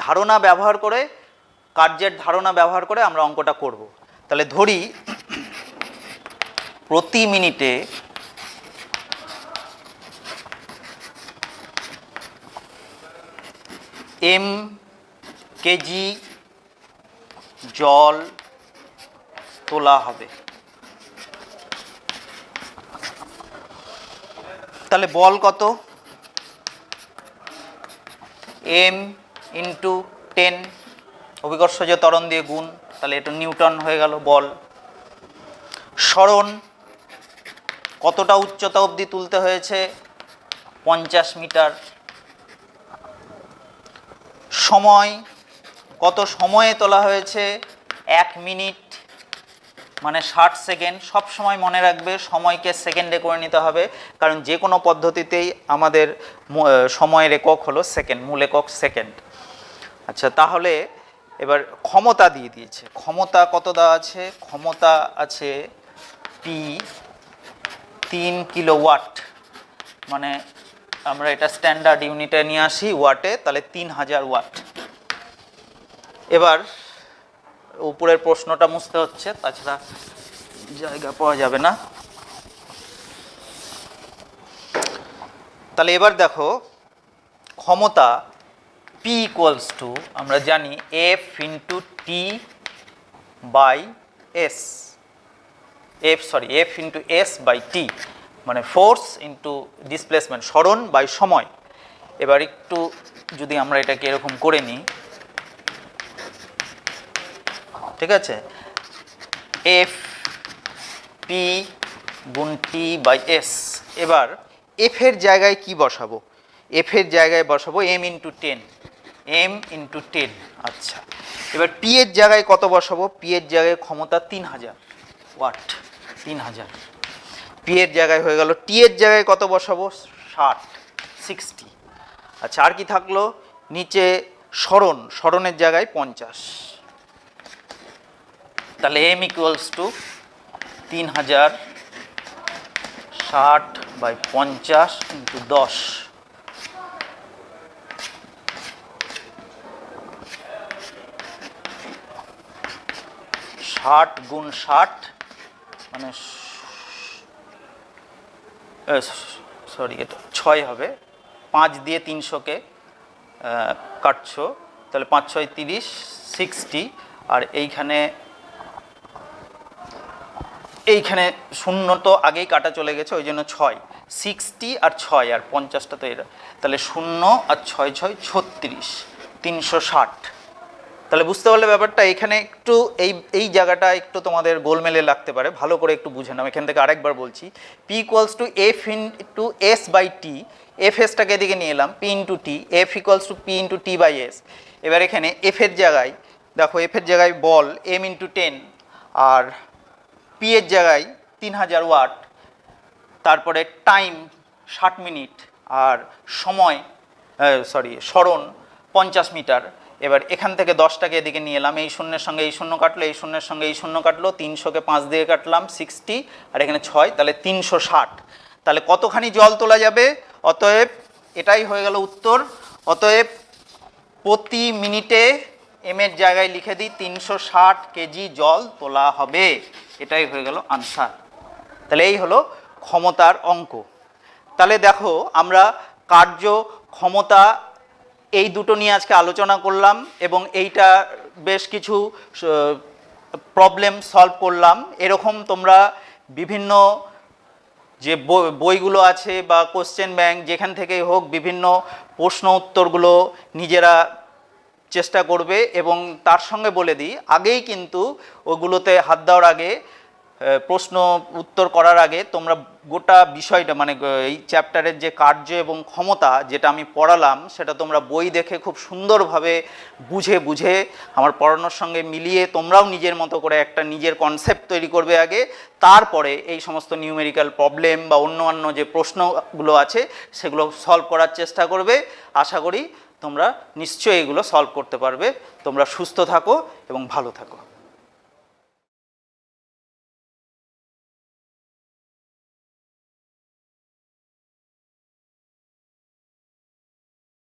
ধারণা ব্যবহার করে, কার্যের ধারণা ব্যবহার করে আমরা অঙ্কটা করব। তাহলে ধরি প্রতি মিনিটে m কেজি জল তোলা হবে। তাহলে বল কত, m ইন্টু 10, অভিকর্ষজ ত্বরণ দিয়ে গুণ, তাহলে এটা নিউটন হয়ে গেল বল। সরণ কতটা উচ্চতা অবধি তুলতে হয়েছে, 50 মিটার। সময় কত সময়ে তোলা হয়েছে, 1 মিনিট মানে 60 সেকেন্ড। সব সময় মনে রাখবে সময়কে সেকেন্ডে করে নিতে হবে, কারণ যে কোনো পদ্ধতিতেই আমাদের সময়ের একক হলো সেকেন্ড, মূল একক সেকেন্ড। আচ্ছা তাহলে এবার ক্ষমতা দিয়ে দিয়েছে, ক্ষমতা কত দেওয়া আছে, ক্ষমতা আছে পি 3 কিলোওয়াট, মানে আমরা এটা স্ট্যান্ডার্ড ইউনিটে নিয়ে আসি ওয়াটে, তাহলে 3000 ওয়াট। এবার উপরের প্রশ্নটা মুছতে হচ্ছে, তাছাড়া জায়গা পাওয়া যাবে না। তাহলে এবার দেখো ক্ষমতা P ইকুয়ালস টু, আমরা জানি F into T by S, F into S by T, মানে ফোর্স ইন্টু ডিসপ্লেসমেন্ট, সরণ বাই সময়। এবার একটু যদি আমরা এটাকে এরকম করে নিই, ঠিক আছে, এফ পি গুণ টি বাই এস। এবার এফের জায়গায় কি বসাবো, এফের জায়গায় বসাবো এম ইন্টু 10, এম ইন্টু 10। আচ্ছা এবার পি এর জায়গায় কত বসাবো, পি এর জায়গায় ক্ষমতা 3000 ওয়াট, 3000। পি এর জায়গায় হয়ে গেল, টি এর জায়গায় কত বসাবো, 60। আচ্ছা আর কি থাকলো, নিচে সরণ, সরণের জায়গায় 50। তাহলে M equals to 3000 60 by 50 into 10, ষাট গুণ 60 মানে সরি এটা 6 হবে, 5 দিয়ে 300-কে কাটছো, তাহলে 5 6 30, 60। আর এইখানে শূন্য তো আগেই কাটা চলে গেছে, ওই জন্য 6, 60 আর 6 আর 50টা তো এরা, তাহলে 0 আর 6 6 36, 360। তাহলে বুঝতে পারলে ব্যাপারটা। এখানে একটু এই জায়গাটা একটু তোমাদের গোলমেলে লাগতে পারে, ভালো করে একটু বুঝে নাও। এখান থেকে আরেকবার বলছি, P equals to F into S by T, F এসটাকে এদিকে নিয়ে এলাম, P into T, F equals to P into T by S. এবার এখানে এফের জায়গায় দেখো, এফের জায়গায় বল এম ইন্টু 10, আর পি এর জায়গায় 3000 ওয়াট, তারপরে টাইম 60 মিনিট, আর সময় সরণ 50 মিটার। এবার এখান থেকে 10টাকে এদিকে নিয়ে এলাম, এই শূন্যের সঙ্গে এই শূন্য কাটলো, এই শূন্যের সঙ্গে এই শূন্য কাটলো, 300-কে 5 দিয়ে কাটলাম 60, আর এখানে 6, তাহলে 360। তাহলে কতখানি জল তোলা যাবে, অতএব এটাই হয়ে গেল উত্তর। অতএব প্রতি মিনিটে এম এর জায়গায় লিখে দিই 360 কেজি জল তোলা হবে, এটাই হয়ে গেল আনসার। তাহলে এই হলো ক্ষমতার অঙ্ক। তাহলে দেখো আমরা কার্য ক্ষমতা এই দুটো নিয়ে আজকে আলোচনা করলাম এবং এইটা বেশ কিছু প্রবলেম সলভ করলাম। এরকম তোমরা বিভিন্ন যে বইগুলো আছে বা কোশ্চেন ব্যাংক যেখান থেকেই হোক বিভিন্ন প্রশ্ন উত্তরগুলো নিজেরা চেষ্টা করবে। এবং তার সঙ্গে বলে দিই, আগেই কিন্তু ওগুলোতে হাত দেওয়ার আগে, প্রশ্ন উত্তর করার আগে তোমরা গোটা বিষয়টা মানে এই চ্যাপ্টারের যে কার্য এবং ক্ষমতা যেটা আমি পড়ালাম সেটা তোমরা বই দেখে খুব সুন্দরভাবে বুঝে আমার পড়ানোর সঙ্গে মিলিয়ে তোমরাও নিজের মতো করে একটা নিজের কনসেপ্ট তৈরি করবে আগে। তারপরে এই সমস্ত নিউমেরিক্যাল প্রবলেম বা অন্য যে প্রশ্নগুলো আছে সেগুলো সলভ করার চেষ্টা করবে। আশা করি তোমরা নিশ্চয়ই এগুলো সলভ করতে পারবে। তোমরা সুস্থ থাকো এবং ভালো থাকো।